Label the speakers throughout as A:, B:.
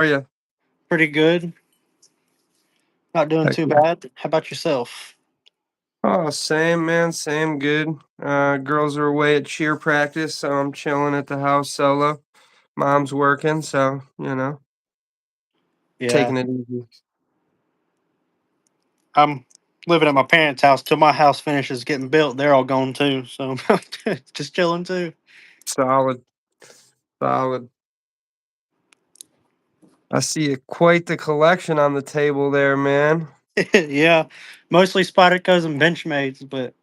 A: Are you?
B: Pretty good. Not doing
A: Heck
B: too
A: yeah.
B: bad. How about yourself?
A: Oh, same man, same good. Girls are away at cheer practice, so I'm chilling at the house solo. Mom's working, so
B: Yeah,
A: taking it easy.
B: I'm living at my parents' house till my house finishes getting built. They're all gone too, so just chilling too.
A: Solid, solid. I see quite the collection on the table there, man.
B: Yeah, mostly Spydercos and Benchmades, but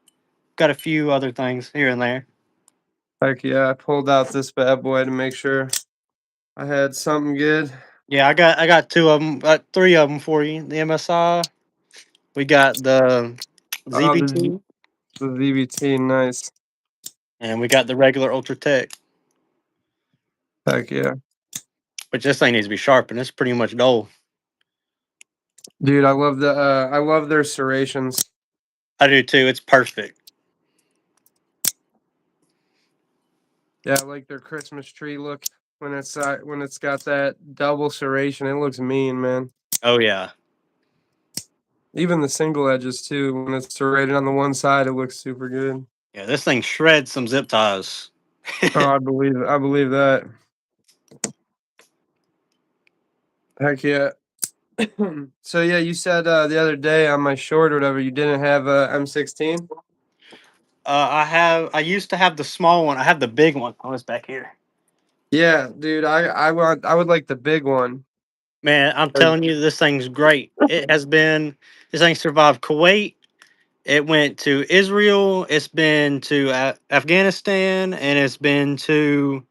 B: got a few other things here and there.
A: Heck yeah, I pulled out this bad boy to make sure I had something good.
B: Yeah, I got two of them, three of them for you. The MSI. We got the
A: Oh,
B: ZBT,
A: the VBT, nice.
B: and we got the regular Ultra Tech.
A: Heck yeah.
B: Which this thing needs to be sharpened. It's pretty much dull.
A: Dude, I love their serrations.
B: I do too. It's perfect.
A: Yeah, I like their Christmas tree look when it's got that double serration. It looks mean, man.
B: Oh yeah.
A: Even the single edges too. When it's serrated on the one side, it looks super good.
B: Yeah, this thing shreds some zip ties.
A: Oh, I believe that. Heck yeah. So yeah, you said the other day on my short or whatever, you didn't have a M16.
B: I used to have the small one. I have the big one. Oh, it's back here.
A: Yeah, dude, I would like the big one.
B: Man, I'm
A: Like,
B: telling you, this thing's great. This thing survived Kuwait. It went to Israel. It's been to Afghanistan, and it's been to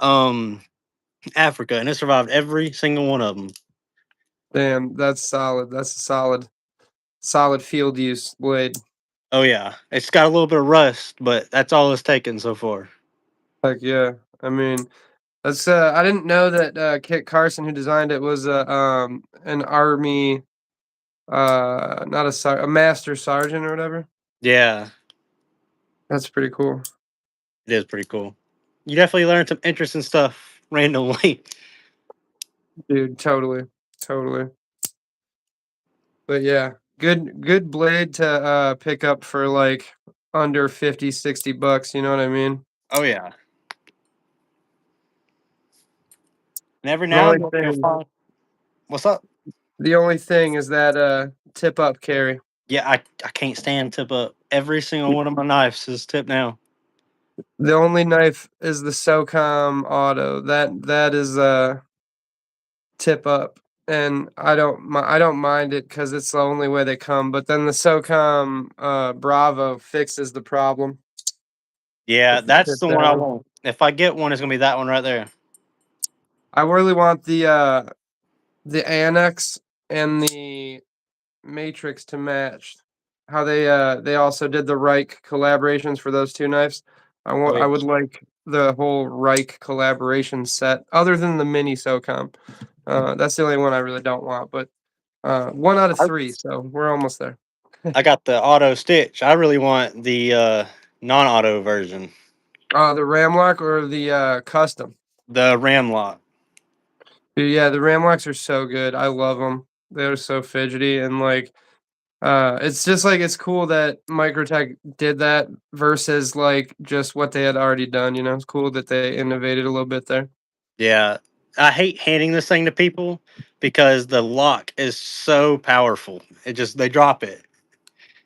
B: um Africa, and it survived every single one of them.
A: damn, that's solid. That's a solid field use blade.
B: Oh yeah, it's got a little bit of rust, but that's all it's taken so far.
A: Heck yeah. I mean, that's I didn't know that Kit Carson who designed it was an army not a master sergeant or whatever.
B: Yeah,
A: That's pretty cool.
B: it is pretty cool. You definitely learned some interesting stuff randomly.
A: Dude, totally. Totally. But yeah, good blade to pick up for like under 50, 60 bucks, you know what I mean?
B: Oh yeah. And every
A: The
B: now
A: only
B: and then you'll
A: thing
B: find what's up.
A: the only thing is that tip up carry.
B: Yeah, I can't stand tip up. Every single one of my knives is tip now.
A: The only knife is the SOCOM auto. That is tip up, and I don't mind it because it's the only way they come. But then the SOCOM Bravo fixes the problem
B: Yeah,
A: if you
B: that's
A: tip
B: the one I
A: down.
B: want. If I get one, it's gonna be that one right there.
A: I really want the Annex and the Matrix to match. How they also did the Reich collaborations for those two knives.
B: Oh
A: I
B: yeah.
A: would like the whole Reich collaboration set, other than the mini SOCOM. That's the only one I really don't want, but one out of
B: I,
A: three, so we're almost there.
B: I got the auto stitch. I really want the non-auto version,
A: The Ramlock or the custom?
B: the ram lock.
A: Dude, yeah, the Ramlocks are so good. I love them. They're so fidgety and like it's just like it's cool that Microtech did that versus like just what they had already done. You know, it's cool that they innovated a little bit there.
B: Yeah, I hate handing this thing to people because the lock is so powerful. It just they drop it.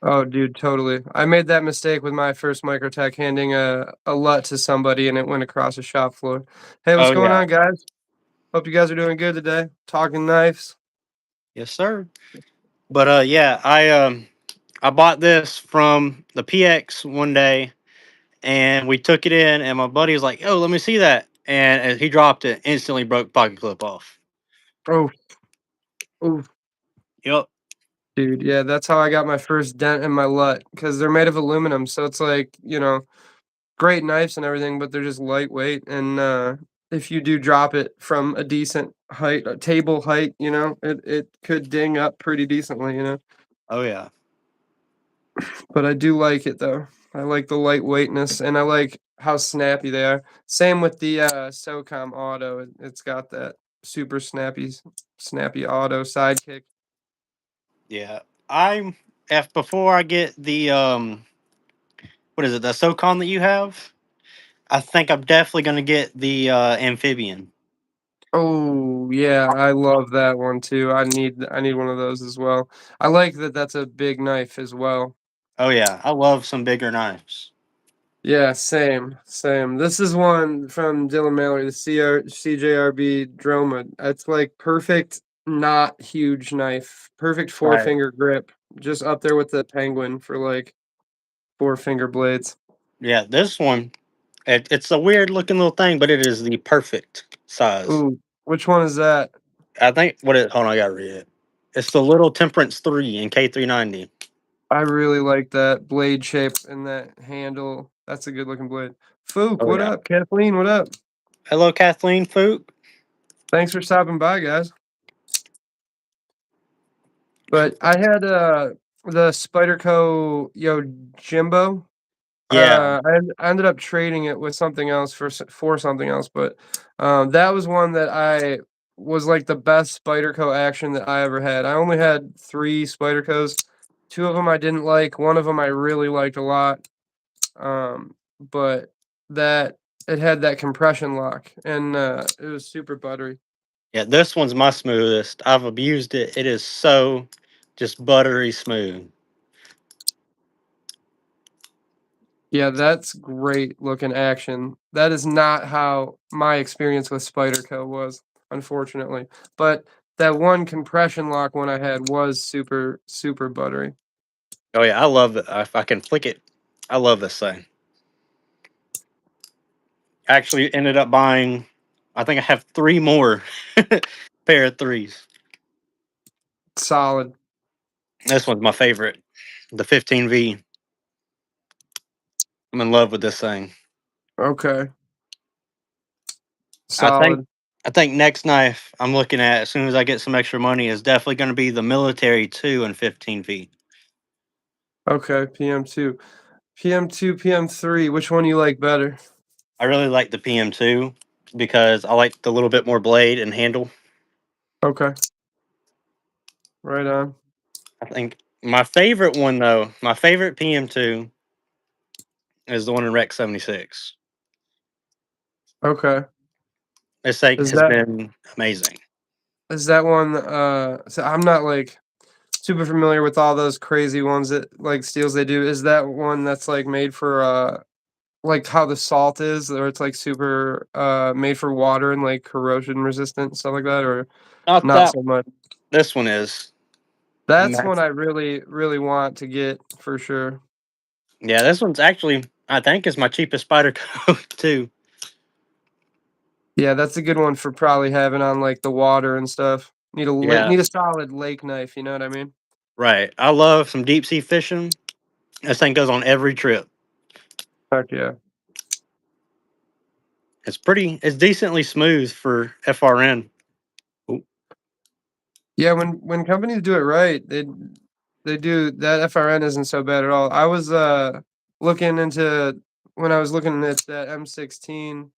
A: Oh, dude, totally. I made that mistake with my first Microtech handing a LUT to somebody and it went across the shop floor. Hey, what's
B: Oh
A: going
B: yeah,
A: on, guys? Hope you guys are doing good today. Talking knives.
B: yes sir. But yeah, I bought this from the PX one day, and we took it in, and my buddy was like, "Oh, let me see that," and as he dropped it, instantly broke pocket clip off.
A: Oh, oh,
B: Yep.
A: dude, yeah, that's how I got my first dent in my LUT because they're made of aluminum, so it's like great knives and everything, but they're just lightweight. And if you do drop it from a decent height, a table height, it could ding up pretty decently.
B: Oh yeah.
A: But I do like it though. I like the lightweightness and I like how snappy they are. Same with the SOCOM Auto. It's got that. super snappy auto sidekick.
B: Yeah. I'm if before I get the what is it, the SOCON that you have? I think I'm definitely gonna get the amphibian.
A: Oh, yeah, I love that one too. I need one of those as well. I like that that's a big knife as well.
B: Oh yeah, I love some bigger knives.
A: Yeah, same, same. This is one from Dylan Mallory, the CJRB Droma. It's like perfect, not huge knife. Perfect four
B: Right.
A: finger grip. Just up there with the penguin for like four finger blades.
B: Yeah, this one it's a weird looking little thing, but it is the perfect size.
A: Ooh, which one is that?
B: I think what it hold on, I gotta read it. It's the little Temperance 3 in K390.
A: I really like that blade shape and that handle. That's a good looking blade. Fook,
B: Oh
A: what
B: yeah.
A: up? Kathleen, what up?
B: Hello, Kathleen Fook.
A: Thanks for stopping by, guys. But I had the Spyderco Jimbo.
B: Yeah.
A: I ended up trading it with something else for something else, but that was one that I was like the best Spyderco action that I ever had. I only had 3 Spydercos. 2 of them I didn't like. One of them I really liked a lot. But that it had that compression lock and it was super buttery.
B: Yeah, this one's my smoothest. I've abused it. It is so just buttery smooth.
A: Yeah, that's great looking action. That is not how my experience with Spyderco was, unfortunately. But that one compression lock one I had was super, super buttery.
B: Oh yeah, I love it. If I can flick it, I love this thing. Actually ended up buying I think I have 3 more pair of threes.
A: Solid.
B: This one's my favorite. The 15V. I'm in love with this thing.
A: Okay.
B: I think
A: Solid.
B: I think next knife I'm looking at as soon as I get some extra money is definitely going to be the military 2 and 15V.
A: Okay, PM2. PM2, PM3, which one you like better?
B: I really like the PM2 because I like the little bit more blade and handle.
A: Okay. Right on.
B: I think my favorite one though, my favorite PM2 is the one in Rec 76.
A: Okay.
B: This thing
A: Is
B: has
A: that
B: been amazing.
A: is that one so I'm not like super familiar with all those crazy ones that like steels they do. Is that one that's like made for like how the salt is, or it's like super made for water and like corrosion resistant stuff like that, or
B: Not
A: not
B: that
A: so much?
B: this one is.
A: That's one
B: Max-
A: I really really want to get for sure.
B: Yeah, this one's actually I think is my cheapest spider coat too.
A: Yeah, that's a good one for probably having on like the water and stuff.
B: Yeah,
A: Need a solid lake knife, you know what I mean?
B: right. I love some deep sea fishing. This thing goes on every trip.
A: Heck yeah.
B: It's decently smooth for FRN. Ooh,
A: Yeah, when companies do it right, they do that. FRN isn't so bad at all. I was looking into when I was looking at that M16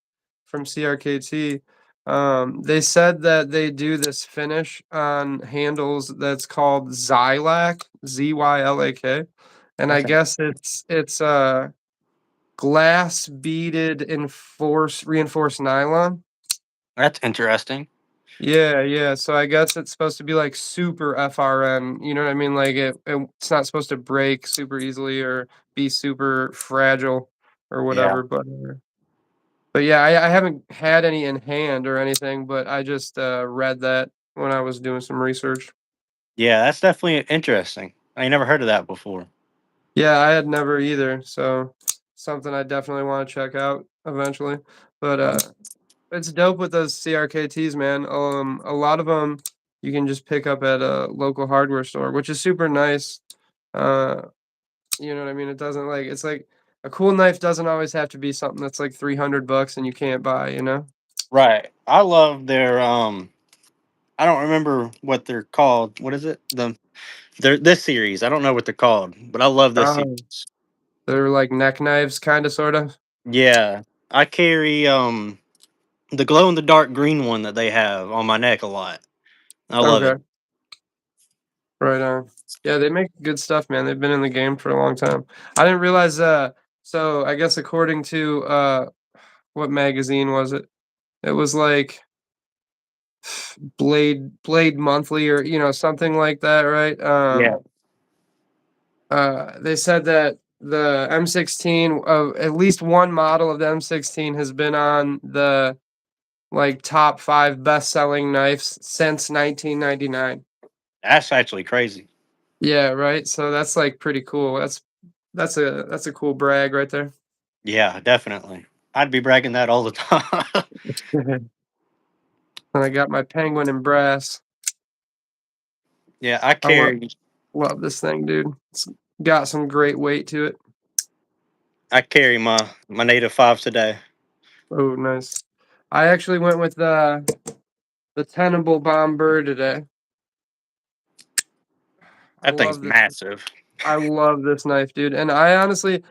A: from CRKT. They said that they do this finish on handles that's called Zylak, Zylak, and I
B: that's
A: guess it's glass beaded reinforced nylon.
B: that's interesting.
A: Yeah, yeah. So I guess it's supposed to be like super FRN. You know what I mean? Like it's not supposed to break super easily or be super fragile or
B: Yeah,
A: whatever. But yeah, I haven't had any in hand or anything, but I just read that when I was doing some research.
B: yeah, that's definitely interesting. I never heard of that before.
A: Yeah, I had never either. So something I definitely want to check out eventually. But it's dope with those CRKTs, man. A lot of them you can just pick up at a local hardware store, which is super nice. Uh, you know what I mean? It doesn't like it's like a cool knife doesn't always have to be something that's like $300 and you can't buy, you know?
B: Right. I love their I don't remember what they're called. What is it? They're this series. I don't know what they're called, but I love this
A: Oh,
B: series.
A: they're like neck knives, kind of, sort of.
B: Yeah. I carry the glow in the dark green one that they have on my neck a lot. I love it.
A: Okay, right on. Yeah, they make good stuff, man. They've been in the game for a long time. I didn't realize. So I guess according to what magazine was it? It was like Blade Monthly or something like that, right?
B: Yeah,
A: They said that the M16 of at least one model of the M16 has been on the like top 5 best-selling knives since 1999.
B: that's actually crazy.
A: Yeah, right. So that's like pretty cool. That's a cool brag right there.
B: Yeah, definitely. I'd be bragging that all the time.
A: And I got my penguin in brass.
B: Yeah, I
A: I love
B: carry
A: love this thing, dude. It's got some great weight to it.
B: I carry my native five today.
A: Oh, nice. I actually went with the Tenable Bomb Bird today. I
B: That thing's
A: love this.
B: massive.
A: I love this knife, dude. And I honestly,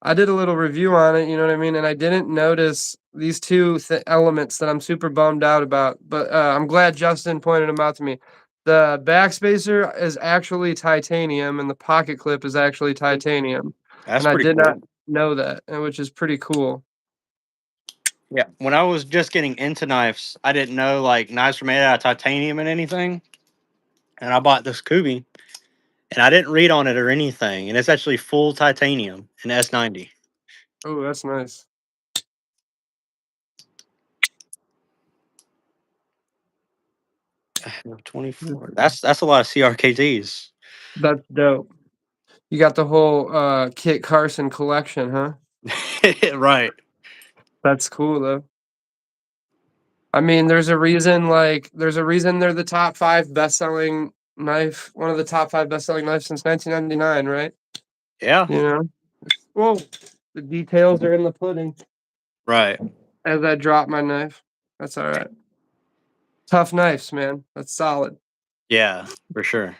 A: I did a little review on it, you know what I mean? And I didn't notice these two elements that I'm super bummed out about. But I'm glad Justin pointed them out to me. The backspacer is actually titanium, and the pocket clip is actually titanium.
B: That's
A: And I
B: pretty
A: did not
B: cool.
A: know that, which is pretty cool.
B: Yeah, when I was just getting into knives, I didn't know like knives were made out of titanium and anything. And I bought this Kubi, and I didn't read on it or anything, and it's actually full titanium in S90.
A: Oh, that's nice.
B: 24. That's a lot of CRKTs.
A: That's dope. You got the whole Kit Carson collection, huh?
B: Right.
A: That's cool though. I mean, there's a reason they're the top 5 best-selling knife, one of the top 5 best-selling knives since 1999, right?
B: Yeah.
A: You know? Well, the details are in the pudding.
B: Right.
A: As I drop my knife. That's alright. Tough knives, man. That's solid.
B: Yeah, for sure.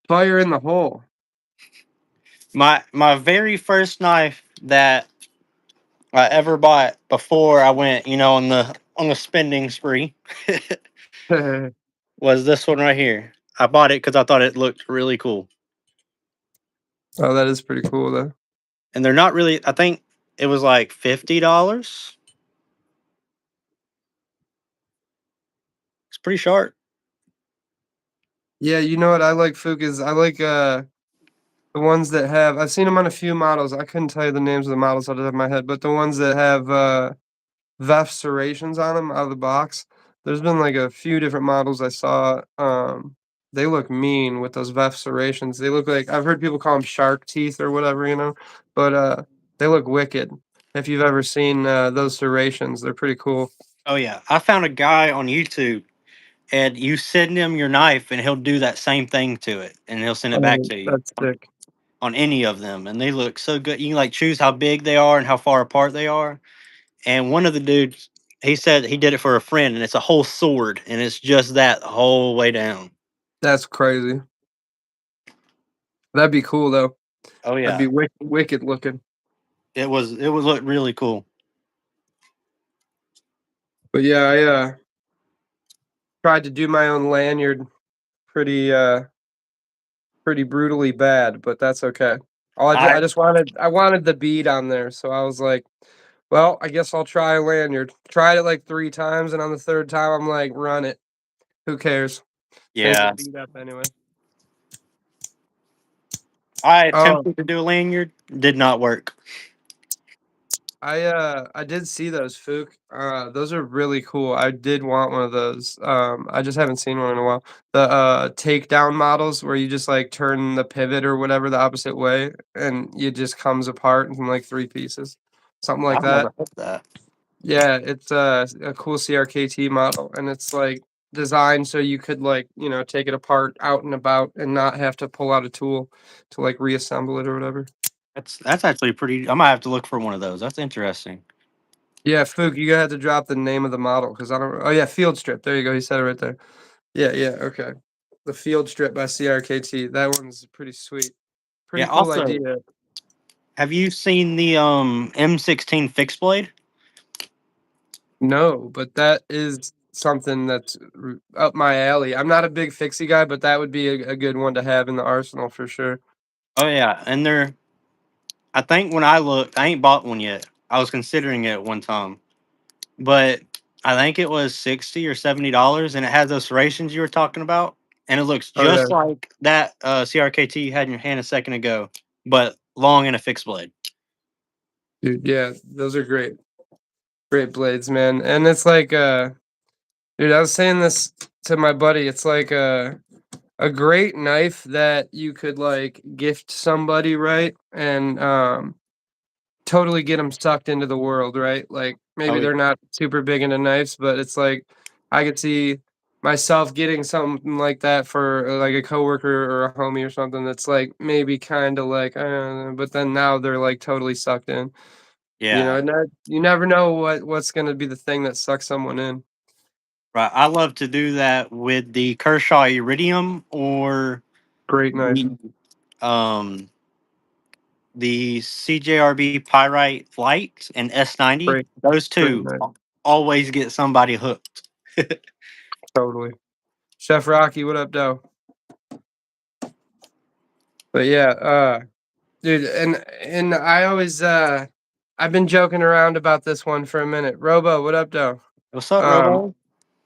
A: Fire in the hole.
B: My very first knife that I ever bought before I went, on the spending spree
A: Oh,
B: was this one right here. I bought it because I thought it looked really cool.
A: that is pretty cool though.
B: And they're not really. I think it was like $50. It's pretty sharp.
A: Yeah, you know what I like, Fook, is I like, the ones that have I've seen them on a few models. I couldn't tell you the names of the models out of the top of my head, but the ones that have, VEF serrations on them out of the box. There's been like a few different models I saw. They look mean with those VEF serrations. They look like I've heard people call them shark teeth or whatever, but they look wicked. If you've ever seen those serrations, they're pretty cool.
B: Oh yeah, I found a guy on YouTube, and you send him your knife, and he'll do that same thing to it, and he'll send it back
A: Oh,
B: to you
A: that's sick.
B: on any of them, and they look so good. You can like choose how big they are and how far apart they are. And one of the dudes, he said he did it for a friend, and it's a whole sword, and it's just that the whole way down.
A: That's crazy. That'd be cool though.
B: Oh
A: That'd
B: yeah,
A: be wicked looking.
B: it was look really cool.
A: But yeah, I tried to do my own lanyard pretty pretty brutally bad, but that's okay.
B: I
A: I wanted the bead on there, so I was like, "Well, I guess I'll try a lanyard." Tried it like 3 times, and on the 3rd time, I'm like, "Run it. Who cares? It's gonna
B: yeah,
A: get beat up anyway."
B: I
A: Oh,
B: attempted to do a lanyard, did not work.
A: I did see those, Fook. Those are really cool. I did want one of those. I just haven't seen one in a while. The, takedown models where you just, like, turn the pivot or whatever the opposite way, and it just comes apart in, like, 3 pieces. Something like
B: I've
A: that.
B: never heard that.
A: Yeah, it's a cool CRKT model, and it's, like, designed so you could, like, take it apart out and about and not have to pull out a tool to, like, reassemble it or whatever.
B: That's actually pretty. I might have to look for one of those. That's interesting.
A: Yeah, Fook, you gotta have to drop the name of the model because I don't. Oh yeah, Field Strip. There you go. He said it right there. Yeah, yeah. Okay, the Field Strip by CRKT. That one's pretty sweet.
B: Yeah.
A: Pretty cool
B: Also,
A: idea.
B: have you seen the M16 fixed blade?
A: No, but that is something that's up my alley. I'm not a big fixie guy, but that would be a good one to have in the arsenal for sure.
B: Oh yeah, and they're. I think when I looked, I ain't bought one yet. I was considering it one time, but I think it was $60 or $70, and it has those serrations you were talking about, and it looks
A: Oh yeah,
B: just like that CRKT you had in your hand a second ago, but long and a fixed blade.
A: dude, yeah, those are great blades, man. And it's like, dude, I was saying this to my buddy. It's like a great knife that you could like gift somebody, right? And totally get them sucked into the world, right? Like maybe
B: Oh
A: they're not super big into knives, but it's like I could see myself getting something like that for like a coworker or a homie or something that's like maybe kind of like, but then now they're like totally sucked in. You know,
B: yeah,
A: and that, you never know what's gonna be the thing that sucks someone in.
B: right. I love to do that with the Kershaw Iridium or
A: Great knife,
B: the um the CJRB Pyrite Flight and S90.
A: great,
B: Those
A: great
B: two
A: knife,
B: always get somebody hooked.
A: totally. Chef Rocky, what up, though? But yeah, dude, and I always I've been joking around about this one for a minute. Robo, what up, though?
B: What's up,
A: Um,
B: Robo?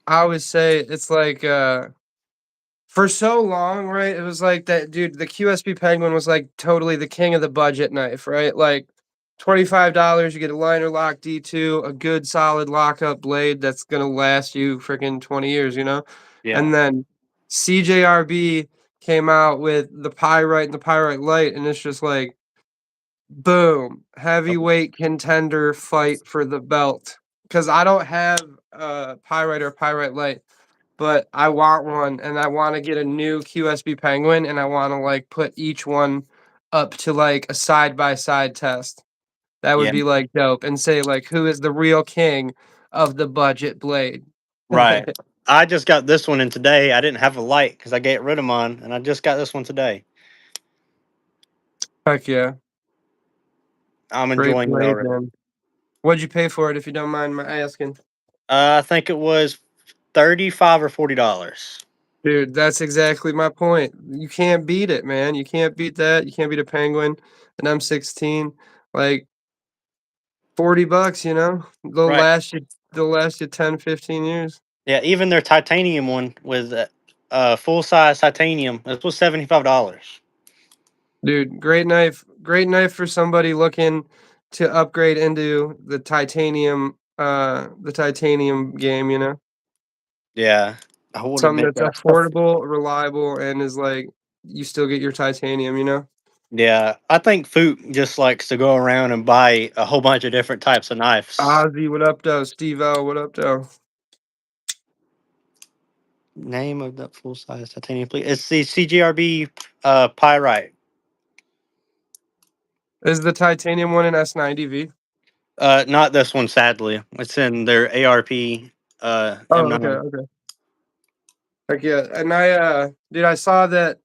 A: I always say it's like for so long, right? It was like that, dude. The QSP Penguin was like totally the king of the budget knife, right? Like $25, you get a liner lock D2, a good solid lockup blade that's gonna last you freaking 20 years, you know?
B: Yeah.
A: And then CJRB came out with the Pyrite and the Pyrite Light, and it's just like boom, heavyweight contender fight for the belt. Because I don't have a Pyrite or Pyrite Light, but I want one, and I wanna get a new QSB Penguin, and I wanna, like, put each one up to, like, a side-by-side test. That would
B: Yeah.
A: be, like, dope, and say, like, "Who is the real king of the budget blade?"
B: Right. I just got this one in today. I didn't have a light because I got rid of mine, and I just got this one today.
A: Heck yeah.
B: I'm
A: Great
B: enjoying it
A: blade,
B: already.
A: man. What'd you pay for it, if you don't mind my asking?
B: I think it was 35 or $40.
A: Dude, that's exactly my point. You can't beat it, man. You can't beat that. You can't beat a Penguin, an M16. Like, 40 bucks, you know?
B: Right.
A: They'll last you 10, 15 years.
B: Yeah. Even their titanium one with full size titanium. This was $75.
A: Dude, great knife. Great knife for somebody looking to upgrade into the titanium game, you know?
B: Yeah. I would have
A: Something
B: been.
A: that's affordable, reliable, and is like you still get your titanium, you know?
B: Yeah. I think Fook just likes to go around and buy a whole bunch of different types of knives.
A: Ozzy, what up, though? Steve L, what up, though?
B: Name of the full size titanium, please. It's the CGRB Pyrite.
A: Is the titanium one an S90V?
B: Not this one, sadly. It's in their ARP
A: Oh, okay,
B: M9.
A: okay. Heck yeah. And dude, I saw that.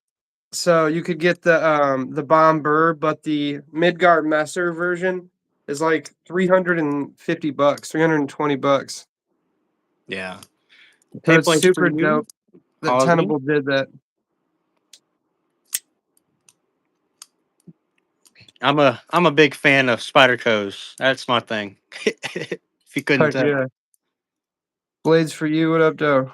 A: So you could get the Bomber, but the Midgard Messer version is like 350 bucks, 320 bucks.
B: Yeah.
A: So
B: Hey,
A: it's
B: place for
A: super
B: you,
A: dope that
B: Ozzy.
A: Tenable did that.
B: I'm a big fan of Spyderco's. That's my thing. If you couldn't
A: Heck
B: tell.
A: yeah. Blades for you, what up, though?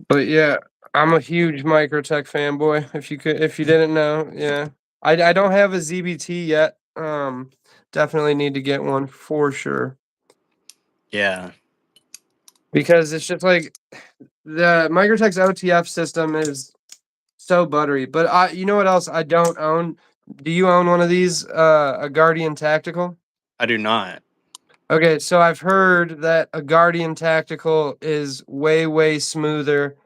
A: But yeah, I'm a huge Microtech fanboy. If you didn't know, yeah. I don't have a ZBT yet. Definitely need to get one for sure.
B: Yeah,
A: Because it's just like the Microtech's OTF system is so buttery. But you know what else I don't own? Do you own one of these? A Guardian Tactical?
B: I do not.
A: Okay, so I've heard that a Guardian Tactical is way, way smoother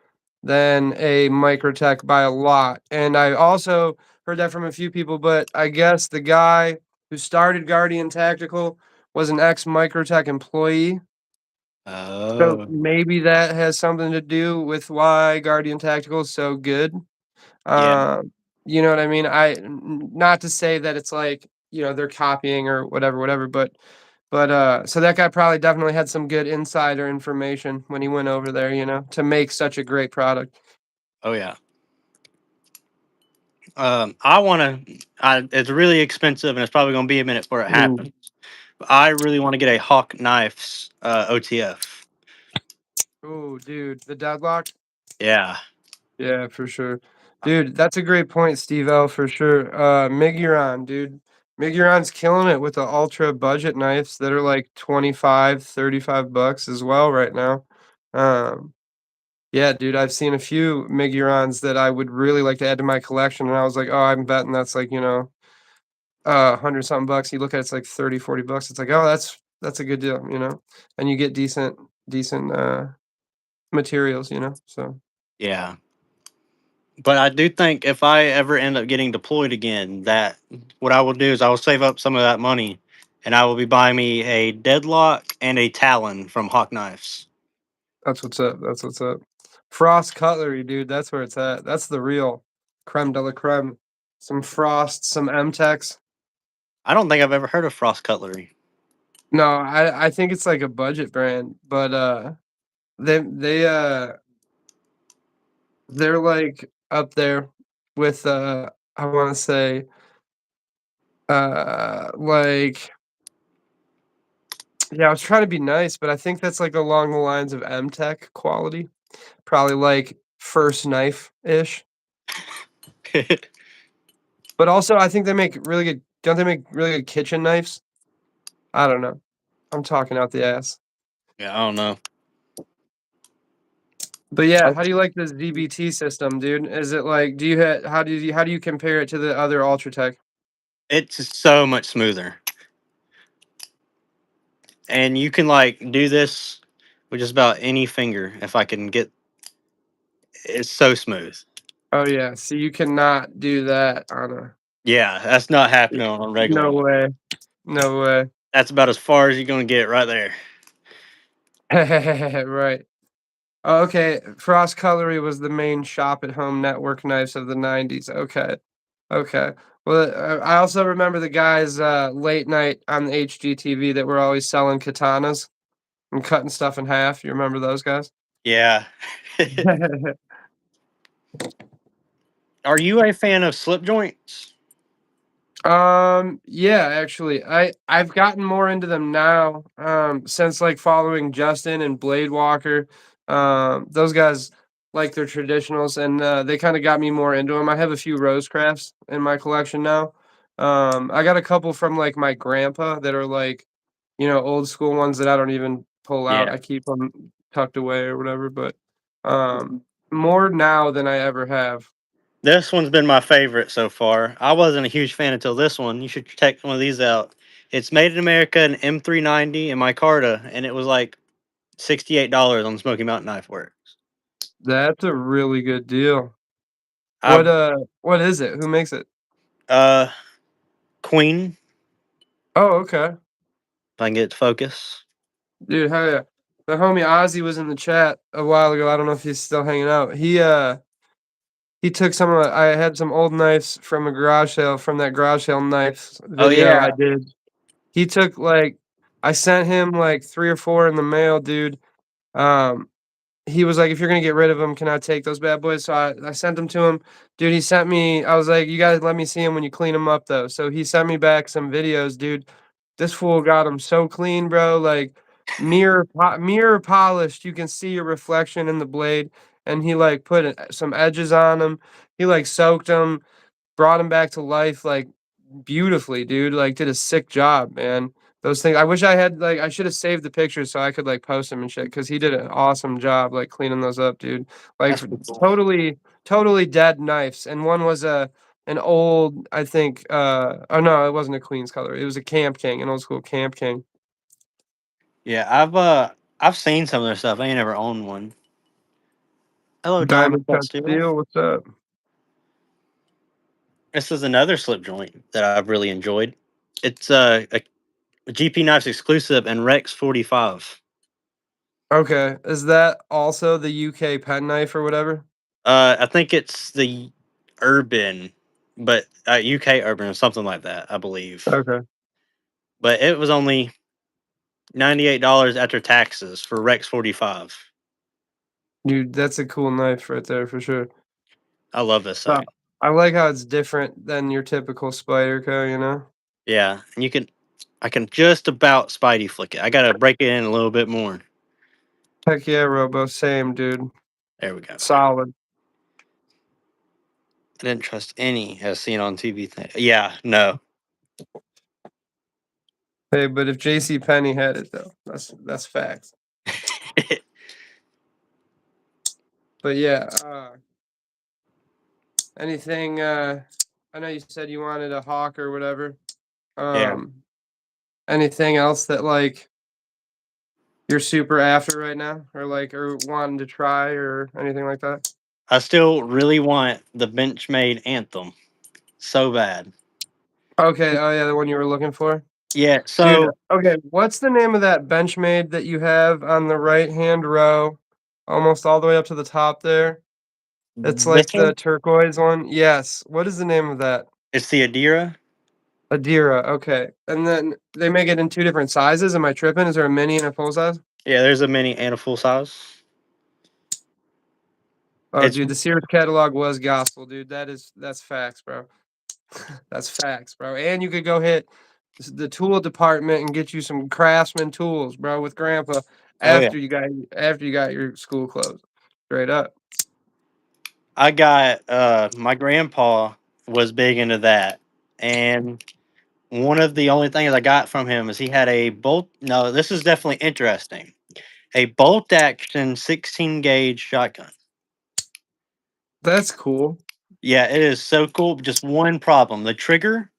A: than a Microtech by a lot. And I also heard that from a few people, but I guess the guy who started Guardian Tactical was an ex Microtech employee. So
B: Oh,
A: maybe that has something to do with why Guardian Tactical is so good.
B: yeah,
A: Um, you know what I mean? Not to say that it's like, they're copying or whatever, whatever, but But, so that guy probably definitely had some good insider information when he went over there, to make such a great product.
B: Oh yeah. I want to. It's really expensive, and it's probably going to be a minute before it
A: Ooh.
B: happens. But I really want to get a Hawk Knives OTF.
A: Ooh, dude, the deadlock?
B: Yeah.
A: Yeah, for sure. Dude, that's a great point, Steve L, for sure. Miguron, dude. Miguron's killing it with the ultra budget knives that are like 25, $35 as well right now. Um, yeah, dude, I've seen a few Migurons that I would really like to add to my collection, and I was like, oh, I'm betting that's like, 100 something bucks. You look at it, it's like 30, $40. It's like, oh, that's a good deal. And you get decent materials. So
B: Yeah. But I do think if I ever end up getting deployed again, that what I will do is I will save up some of that money, and I will be buying me a Deadlock and a Talon from Hawk Knives.
A: that's what's up. That's what's up. Frost cutlery, dude. That's where it's at. That's the real creme de la creme. Some Frost, some M-Tex.
B: I don't think I've ever heard of Frost Cutlery.
A: No, I think it's like a budget brand, but they they're like up there with I want to say like yeah, I was trying to be nice, but I think that's like along the lines of M-Tech quality. Probably like first knife ish.
B: Yeah,
A: But also I think they make really good don't they make really good kitchen knives? I don't know. I'm talking out the ass.
B: I don't know.
A: But yeah,
B: Oh,
A: how do you like this DBT system, dude? Is it like do you how do you compare it to the other Ultratech?
B: it's just so much smoother, and you can like do this with just about any finger if I can get. It's so smooth.
A: Oh yeah, so you cannot do that on a
B: Yeah, that's not happening on a regular
A: no
B: one.
A: way. No way.
B: That's about as far as you're gonna get right there.
A: Right. Oh, okay, Frost Cutlery was the main shop at home network knives of the '90s. Okay. Okay. Well, I also remember the guys late night on the HGTV that were always selling katanas and cutting stuff in half. You remember those guys?
B: Yeah. Are you a fan of slip joints?
A: Yeah, actually, I've gotten more into them now, since like following Justin and Blade Walker. Those guys like their traditionals, and they kind of got me more into them. I have a few Rosecrafts in my collection now. I got a couple from like my grandpa that are like, old school ones that I don't even pull out.
B: Yeah.
A: I keep them tucked away or whatever, but more now than I ever have.
B: This one's been my favorite so far. I wasn't a huge fan until this one. You should check one of these out. It's made in America, an M390 in micarta, and it was like $68 on Smoky Mountain Knife Works.
A: That's a really good deal. What,
B: I've
A: what is it? Who makes it?
B: uh Queen,
A: Oh, okay.
B: if I can get it to focus.
A: Dude, hell yeah. The homie Ozzy was in the chat a while ago. I don't know if he's still hanging out. He took I had some old knives from a garage sale from that garage sale knife
B: Oh
A: video
B: yeah.
A: I did. He took like I sent him like 3 or 4 in the mail, dude. Um he was like, "If you're gonna get rid of them, can I take those bad boys?" So I sent them to him. Dude, he sent me I was like, "You guys let me see them when you clean them up, though." So he sent me back some videos, dude. This fool got them so clean, bro, like, mirror polished, you can see your reflection in the blade, and he, like, put, some edges on them. He, like, soaked them, brought him back to life, like, beautifully, dude, like, did a sick job, man. Those things I wish I had, like I should have saved the pictures so I could, like, post them and shit because he did an awesome job, like, cleaning those up, dude. Like,
B: That's pretty cool.
A: totally dead knives, and one was, an old, I think, oh, no, it wasn't a Queen's color, it was a Camp King, an old school Camp King.
B: Yeah, I've seen some of their stuff. I ain't never owned one. Hello, Diamond
A: Diamond
B: Cut
A: Cut
B: Steel.
A: Steel, what's up?
B: This is another slip joint that I've really enjoyed. It's a GP Knives exclusive and Rex 45.
A: Okay, is that also the UK penknife or whatever?
B: I think it's the Urban, but UK Urban or something like that, I believe.
A: Okay.
B: But it was only $98 after taxes for Rex 45.
A: Dude, that's a cool knife right there for sure.
B: I love this
A: Uh,
B: thing.
A: I like how it's different than your typical Spyderco, you know?
B: Yeah, and I can just about Spidey flick it. I gotta break it in a little bit more.
A: Heck yeah, Robo, same, dude.
B: There we go.
A: Solid.
B: I didn't trust any as seen on TV thing. Yeah, no.
A: Hey, but if JC Penney had it though, that's facts. But yeah, anything I know you said you wanted a hawk or whatever.
B: Yeah.
A: Anything else that like you're super after right now or like or wanting to try or anything like that?
B: I still really want the Benchmade Anthem so bad.
A: Okay, oh yeah, the one you were looking for?
B: Yeah,
A: Dude,
B: so
A: okay, what's the name of that Benchmade that you have on the right-hand row, almost all the way up to the top there? It's
B: this
A: like the
B: one
A: turquoise one? Yes. What is the name of that?
B: it's the Adira.
A: Adira, okay. And then they make it in 2 different sizes, am I tripping? Is there a mini and a full size?
B: Yeah, there's a mini and a full size.
A: Oh,
B: It's
A: dude, the Sears catalog was gospel, dude. That's facts, bro. That's facts, bro. And you could go hit the tool department and get you some Craftsman tools, bro, with grandpa
B: oh yeah.
A: after you got your school clothes. Straight up.
B: I got my grandpa was big into that. And one of the only things I got from him is he had a bolt. No, this is definitely interesting. A bolt action 16 gauge shotgun.
A: That's cool.
B: Yeah, it is so cool. Just one problem: the trigger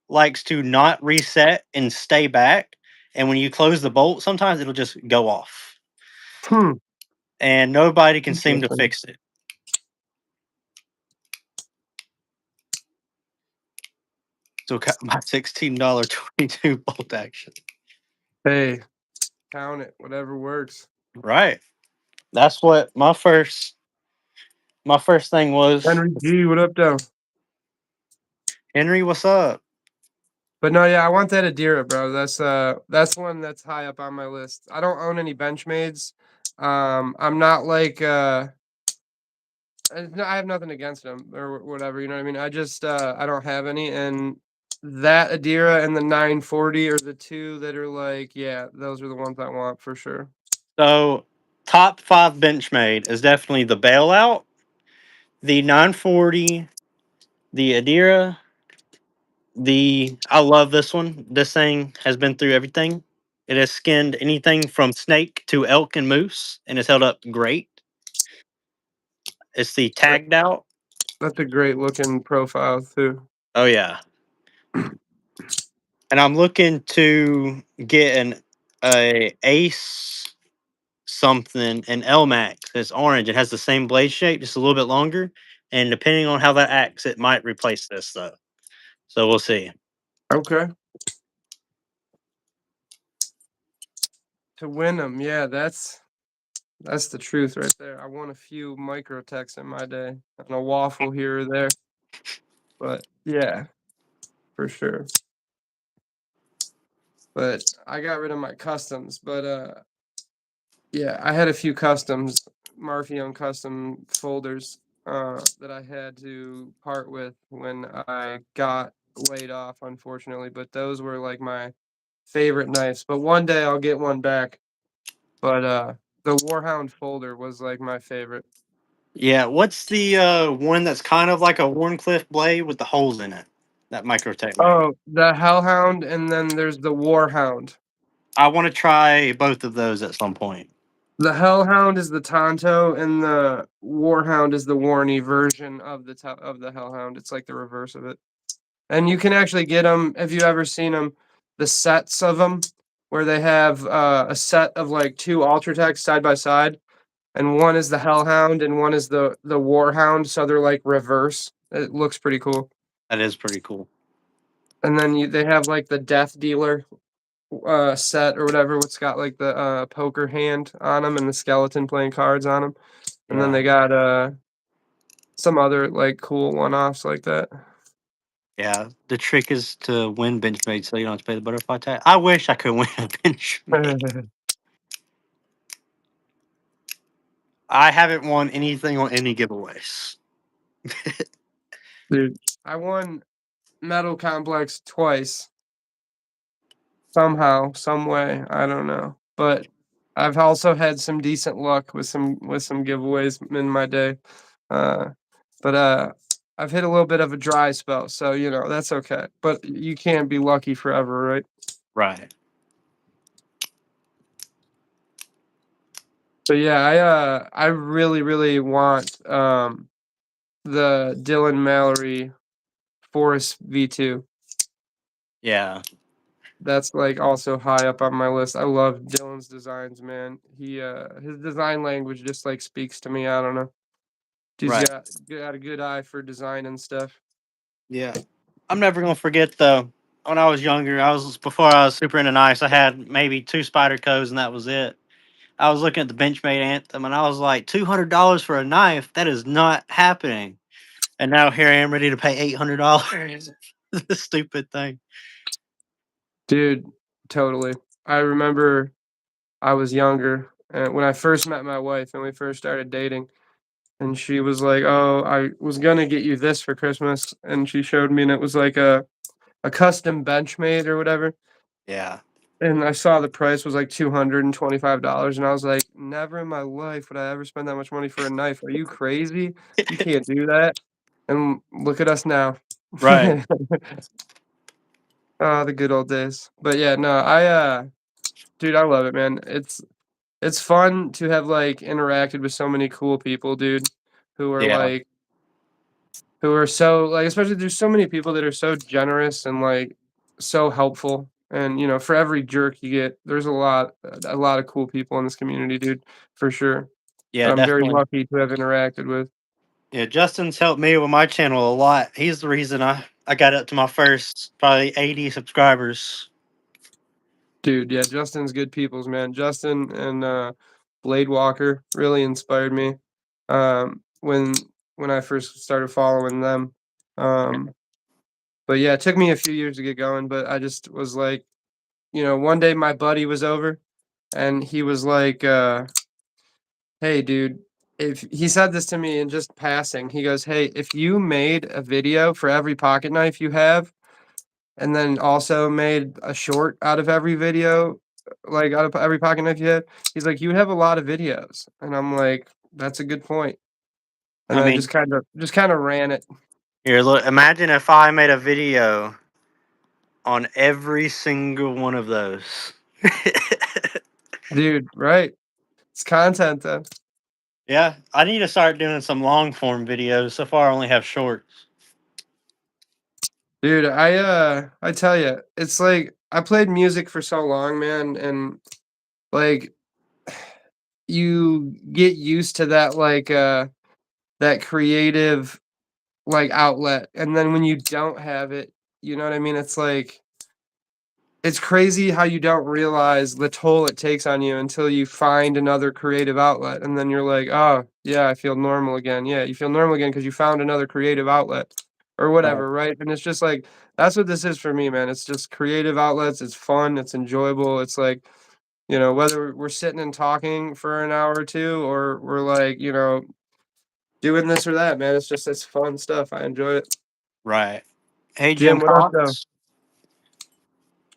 B: likes to not reset and stay back, and when you close the bolt, sometimes it'll just go off,
A: Hmm.
B: and nobody can seem to
A: Interesting.
B: fix it. So got my $16 22 bolt action.
A: Hey, count it. Whatever works.
B: Right. That's what my first thing was.
A: Henry G, what up, though?
B: Henry, what's up?
A: But no, yeah, I want that Adira, bro. That's one that's high up on my list. I don't own any Benchmades. I'm not like I have nothing against them or whatever, you know what I mean? I just I don't have any and that Adira and the 940 are the two that are like, yeah, those are the ones I want for sure.
B: So top five Benchmade is definitely the bailout, the 940, the Adira. I love this one. This thing has been through everything. It has skinned anything from snake to elk and moose, and it's held up great. It's the
A: That-
B: tagged out.
A: That's a great looking profile too.
B: Oh yeah, and I'm looking to get an a Ace something an LMAX. It's orange. It has the same blade shape, just a little bit longer. And depending on how that acts, it might replace this though. So we'll see.
A: Okay. To win them, yeah, that's the truth right there. I won a few microtechs in my day and a waffle here or there. But yeah, for sure. But I got rid of my customs. But yeah, I had a few customs, Murphy on custom folders that I had to part with when I got laid off, unfortunately. But those were like my favorite knives. But one day I'll get one back. But the Warhound folder was like my favorite.
B: Yeah, what's the one that's kind of like a Warncliffe blade with the holes in it? That Microtech make.
A: Oh, the Hellhound, and then there's the Warhound.
B: I want to try both of those at some point.
A: The Hellhound is the Tonto, and the Warhound is the Warney version of the Hellhound. It's like the reverse of it. And you can actually get them. Have you ever seen them? The sets of them, where they have a set of like two Ultratechs side by side, and one is the Hellhound and one is the Warhound. So they're like reverse. It looks pretty cool.
B: That is pretty cool.
A: And then they have like the Death Dealer set or whatever. What's got like the poker hand on them and the skeleton playing cards on them. And then
B: Yeah.
A: they got some other like cool one offs like that.
B: Yeah, the trick is to win Benchmade so you don't have to pay the butterfly tax. I wish I could win a Benchmade. I haven't won anything on any giveaways.
A: Dude, I won Metal Complex twice somehow, some way. I don't know, but I've also had some decent luck with some giveaways in my day. Uh, but I've hit a little bit of a dry spell, so you know that's okay. But you can't be lucky forever, right?
B: Right.
A: So yeah, I really really want the Dylan Mallory Forest V2.
B: Yeah.
A: That's like also high up on my list. I love Dylan's designs, man. His design language just like speaks to me. I don't know. Dude's
B: Right.
A: got a good eye for design and stuff.
B: Yeah. I'm never gonna forget though. When I was younger, before I was super into knives. I had maybe two Spider Codes and that was it. I was looking at the Benchmade Anthem and I was like, $200 for a knife? That is not happening. And now here I am ready to pay $800. This stupid thing.
A: Dude, totally. I remember I was younger and when I first met my wife and we first started dating and she was like, "Oh, I was gonna get you this for Christmas," and she showed me and it was like a custom Benchmade or whatever.
B: Yeah.
A: And I saw the price was like $225, and I was like, "Never in my life would I ever spend that much money for a knife. Are you crazy? You can't do that." And look at us now.
B: Right.
A: Oh, the good old days. But yeah, no, dude, I love it, man. It's fun to have, like, interacted with so many cool people, dude, who are,
B: Yeah.
A: like who are so like, especially there's so many people that are so generous and, like, so helpful, and, you know, for every jerk you get, there's a lot of cool people in this community, dude, for sure, that
B: Yeah,
A: I'm very
B: definitely.
A: lucky to have interacted with.
B: Yeah, Justin's helped me with my channel a lot. He's the reason I got up to my first probably 80 subscribers.
A: Dude, yeah, Justin's good peoples, man. Justin and, Blade Walker really inspired me, um, when I first started following them, um, but yeah, it took me a few years to get going, but I just was like, you know, one day my buddy was over and he was like, "Hey, dude," if he said this to me in just passing. He goes, "Hey, if you made a video for every pocket knife you have, and then also made a short out of every video, like out of every pocket knife you have," he's like, "you'd have a lot of videos." And I'm like, "That's a good point." And
B: I
A: I
B: mean,
A: just kind of ran it,
B: here, look, imagine if I made a video on every single one of those.
A: dude. Right? It's content, then.
B: Yeah, I need to start doing some long form videos. So far, I only have shorts.
A: Dude, I tell you, it's like I played music for so long, man, and like you get used to that that creative like outlet, and then when you don't have it, you know what I mean? It's like it's crazy how you don't realize the toll it takes on you until you find another creative outlet, and then you're like, "Oh, yeah, I feel normal again." Yeah, you feel normal again because you found another creative outlet or
B: Right.
A: whatever, right? And it's just like that's what this is for me, man. It's just creative outlets. It's fun. It's enjoyable. It's like, you know, whether we're sitting and talking for an hour or two, or we're like, you know, doing this or that, man. It's fun stuff. I enjoy it.
B: Right. Hey,
A: Jim,
B: Jim
A: what up, though?
B: Cox.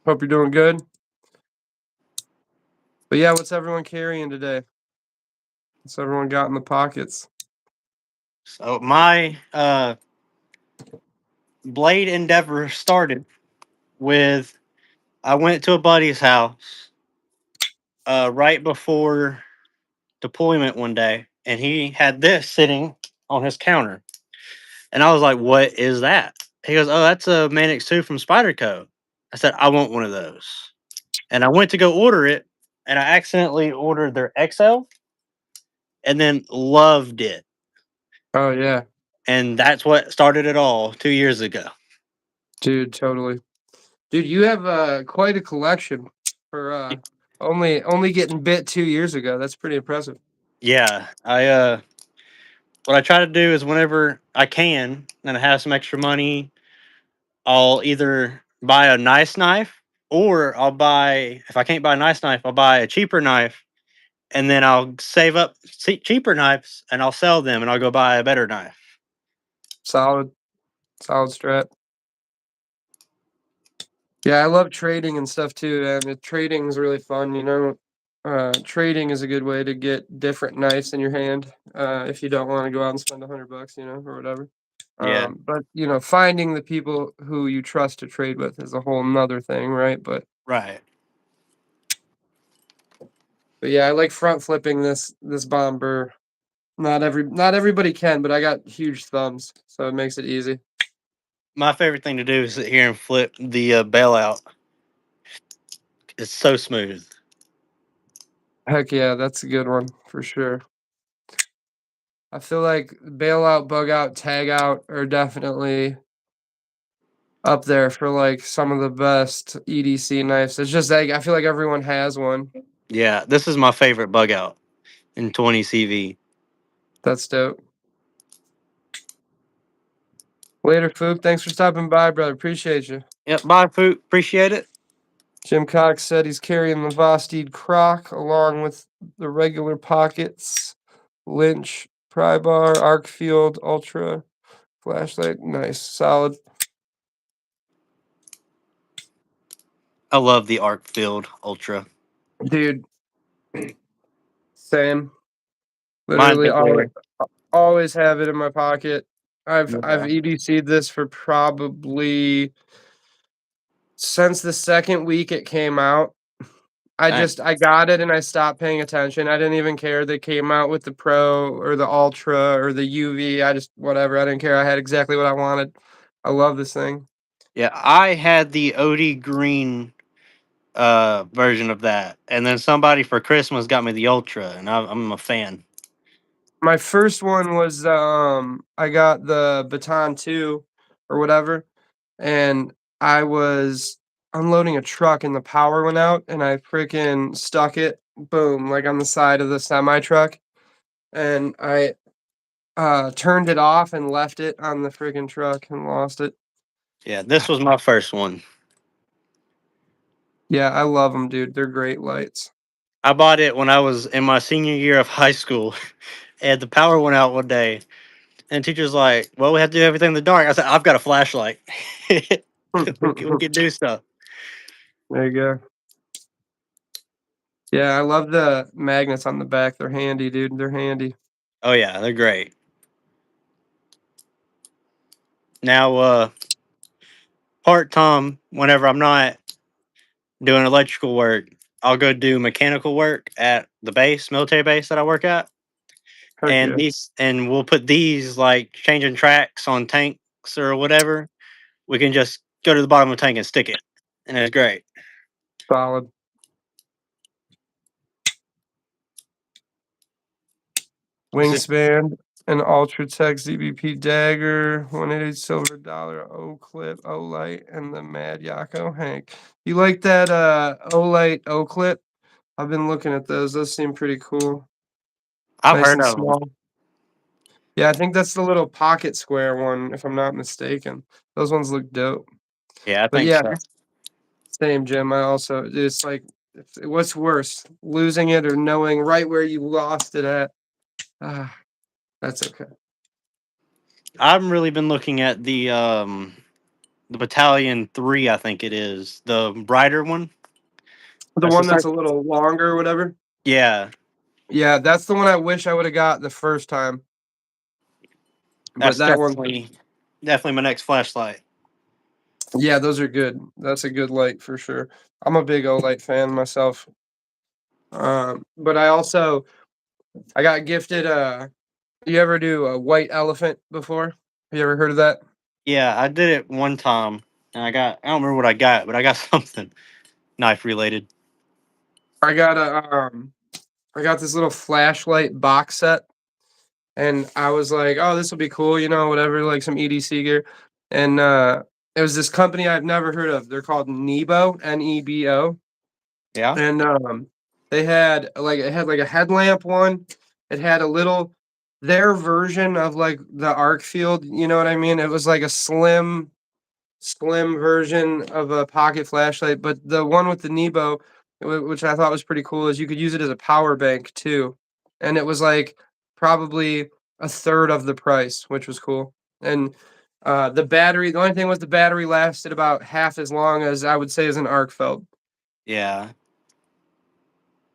A: Hope you're doing good. But yeah, what's everyone carrying today? What's everyone got in the pockets?
B: So my blade endeavor started with I went to a buddy's house right before deployment one day, and he had this sitting on his counter, and I was like, "What is that?" He goes, "Oh, that's a Manix 2 from Spyderco." I said, "I want one of those," and I went to go order it, and I accidentally ordered their XL, and then loved it,
A: Oh yeah,
B: and that's what started it all 2 years ago.
A: dude, totally. Dude, you have quite a collection for only getting bit 2 years ago. That's pretty impressive.
B: Yeah, I what I try to do is whenever I can and I have some extra money, I'll either buy a nice knife, or I'll buy, if I can't buy a nice knife, I'll buy a cheaper knife, and then I'll save up cheaper knives and I'll sell them and I'll go buy a better knife.
A: Solid, solid strat. Yeah, I love trading and stuff too, and trading is really fun, you know? Trading is a good way to get different knives in your hand, if you don't wanna go out and spend $100, you know, or whatever.
B: Yeah,
A: But, you know, finding the people who you trust to trade with is a whole 'nother thing, right?
B: right.
A: But yeah, I like front flipping this bomber. Not everybody can, but I got huge thumbs, so it makes it easy.
B: My favorite thing to do is sit here and flip the bailout. It's so smooth.
A: Heck yeah, that's a good one for sure. I feel like bailout, bug out, tag out are definitely up there for like some of the best EDC knives. It's just like I feel like everyone has one.
B: Yeah, this is my favorite bug out in 20 CV.
A: That's dope. Later, Fook. Thanks for stopping by, brother. Appreciate you.
B: Yep, bye, Food. Appreciate it.
A: Jim Cox said he's carrying the Vosteed Croc along with the regular pockets, Lynch, pry bar, arc field, ultra, flashlight. Nice, solid.
B: I love the Arc Field Ultra.
A: Dude, same.
B: Mine's
A: Literally
B: up
A: always
B: there.
A: always have it in my pocket. I've
B: Yeah.
A: EDC'd this for probably since the second week it came out.
B: Dang.
A: I got it and I stopped paying attention. I didn't even care they came out with the Pro or the Ultra or the UV. I just whatever. I didn't care. I had exactly what I wanted. I love this thing.
B: Yeah, I had the OD green version of that, and then somebody for Christmas got me the Ultra, and I'm a fan.
A: My first one was I got the Baton 2 or whatever, and I was unloading a truck and the power went out and I freaking stuck it, boom, like on the side of the semi truck. And I turned it off and left it on the freaking truck and lost it.
B: Yeah, this was my first one.
A: Yeah, I love them, dude. They're great lights.
B: I bought it when I was in my senior year of high school, and the power went out one day, and the teacher's like, "Well, we have to do everything in the dark." I said, "I've got a flashlight. We can do stuff."
A: There you go. Yeah, I love the magnets on the back. They're handy, dude. They're handy.
B: Oh yeah, they're great. Now, part time, whenever I'm not doing electrical work, I'll go do mechanical work at the base, military base that I work at.
A: Heck
B: And
A: yeah.
B: we'll put these, like changing tracks on tanks or whatever. We can just go to the bottom of the tank and stick it, and it's great.
A: Solid.
B: It's just,
A: Wingspan, an Ultratech ZBP dagger, 180 silver dollar O clip, O light, and the Mad Yako Hank. You like that O light O clip? I've been looking at those. Those seem pretty cool.
B: I've
A: Nice
B: heard
A: and
B: of them.
A: small. Yeah, I think that's the little pocket square one, if I'm not mistaken. Those ones look dope.
B: Yeah, I
A: But
B: think
A: yeah,
B: so.
A: same, Jim. I also it's like what's worse, losing it or knowing right where you lost it at? Ah, that's okay.
B: I've really been looking at the Battalion 3, I think it is the brighter one.
A: The
B: That's the
A: one that's
B: same.
A: a little longer or whatever?
B: Yeah,
A: Yeah, that's the one I wish I woulda got the first time, but
B: that's
A: that one
B: definitely my next flashlight.
A: yeah, those are good. That's a good light for sure. I'm a big Olight fan myself. But I got gifted, you ever do a white elephant before? Have you ever heard of that?
B: Yeah, I did it one time, and I don't remember what I got, but I got something knife related.
A: I got I got this little flashlight box set, and I was like, "Oh, this will be cool," you know, whatever, like some EDC gear, and, it was this company I've never heard of. They're called Nebo, Nebo.
B: Yeah,
A: And, they had it had, like, a headlamp one. It had a little their version of, like, the arc field, you know what I mean? It was like a slim slim version of a pocket flashlight, but the one with the Nebo, which I thought was pretty cool, is you could use it as a power bank too, and it was like probably a third of the price, which was cool. And the battery, the only thing was the battery lasted about half as long as I would say as an arc felt,
B: Yeah.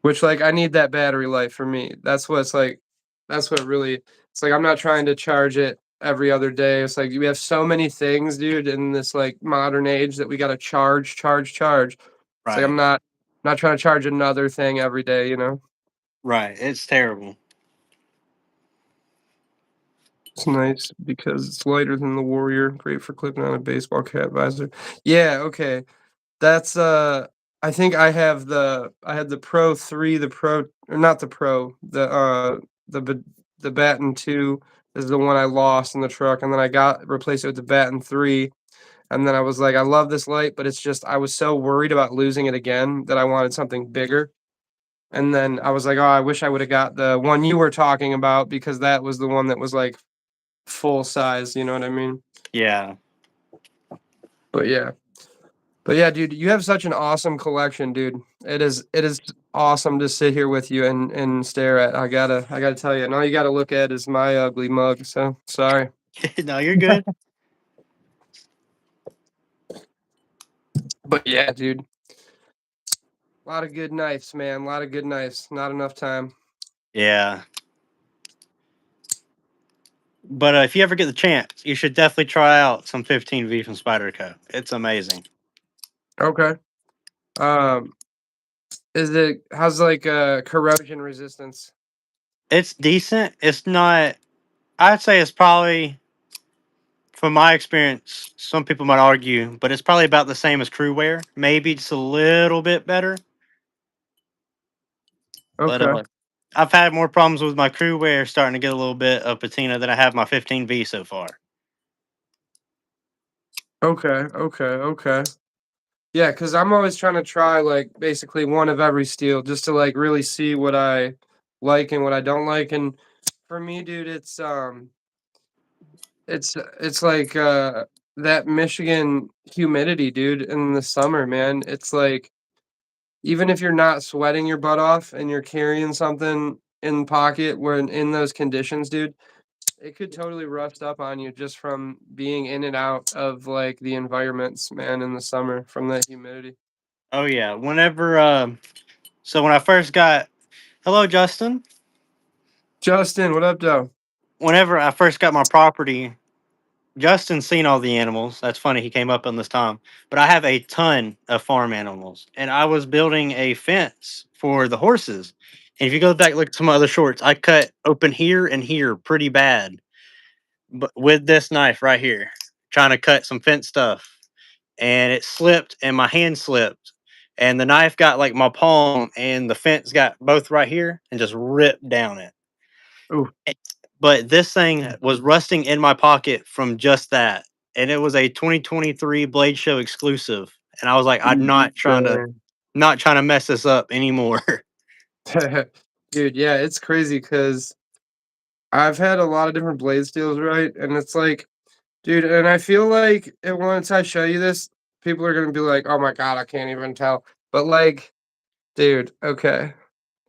A: which like I need that battery life for me. That's what it's like. That's what really. It's like I'm not trying to charge it every other day. It's like we have so many things, dude, in this like modern age that we got to charge, charge, charge. It's like
B: Right.
A: not trying to charge another thing every day. You know,
B: Right. It's terrible.
A: it's nice because it's lighter than the Warrior. Great for clipping on a baseball cap visor. Yeah. Okay. That's I think I had the Pro 3, the Pro or not the Pro, the b the Baton 2 is the one I lost in the truck, and then I got replaced it with the Baton 3, and then I was like, "I love this light," but it's just I was so worried about losing it again that I wanted something bigger, and then I was like, "Oh, I wish I woulda got the one you were talking about because that was the one that was, like, full size," you know what I mean?
B: Yeah.
A: But yeah. But yeah, dude, you have such an awesome collection, dude. It is awesome to sit here with you and stare at. I gotta tell you, and all you gotta look at is my ugly mug. So sorry.
B: No, you're good.
A: But yeah, dude, a lot of good knives, man. A lot of good knives. Not enough time.
B: Yeah. But if you ever get the chance, you should definitely try out some 15V from Spyderco. It's amazing.
A: Okay. Um, is it how's like corrosion resistance?
B: It's decent. It's not. I'd say it's probably, from my experience, some people might argue, but it's probably about the same as crew wear. Maybe just a little bit better. But
A: Okay.
B: I've had more problems with my crew wear starting to get a little bit of patina than I have my 15V so far.
A: Okay. Okay. Okay. Yeah, because I'm always trying to try like basically one of every steel just to like really see what I like and what I don't like. And for me, dude, it's like that Michigan humidity, dude, in the summer, man. It's like even if you're not sweating your butt off and you're carrying something in pocket where in those conditions, dude, it could totally rust up on you just from being in and out of like the environments, man, in the summer from that humidity.
B: Oh yeah. So when I first got, hello Justin.
A: Justin, what up, though?
B: Whenever I first got my property, Justin's seen all the animals. That's funny. He came up on this time. But I have a ton of farm animals. And I was building a fence for the horses. And if you go back, look at some other shorts, I cut open here and here pretty bad. But with this knife right here, trying to cut some fence stuff. And it slipped and my hand slipped. And the knife got like my palm and the fence got both right here and just ripped down it.
A: Ooh,
B: But this thing was rusting in my pocket from just that, and it was a 2023 Blade Show exclusive, and I was like, I'm
A: dang.
B: not trying to mess this up anymore.
A: Dude, yeah, it's crazy because 'cause I've had a lot of different blade steels, right? And it's like, dude, and I feel like once I show you this, people are gonna be like, "Oh my god, I can't even tell." But like, dude, okay.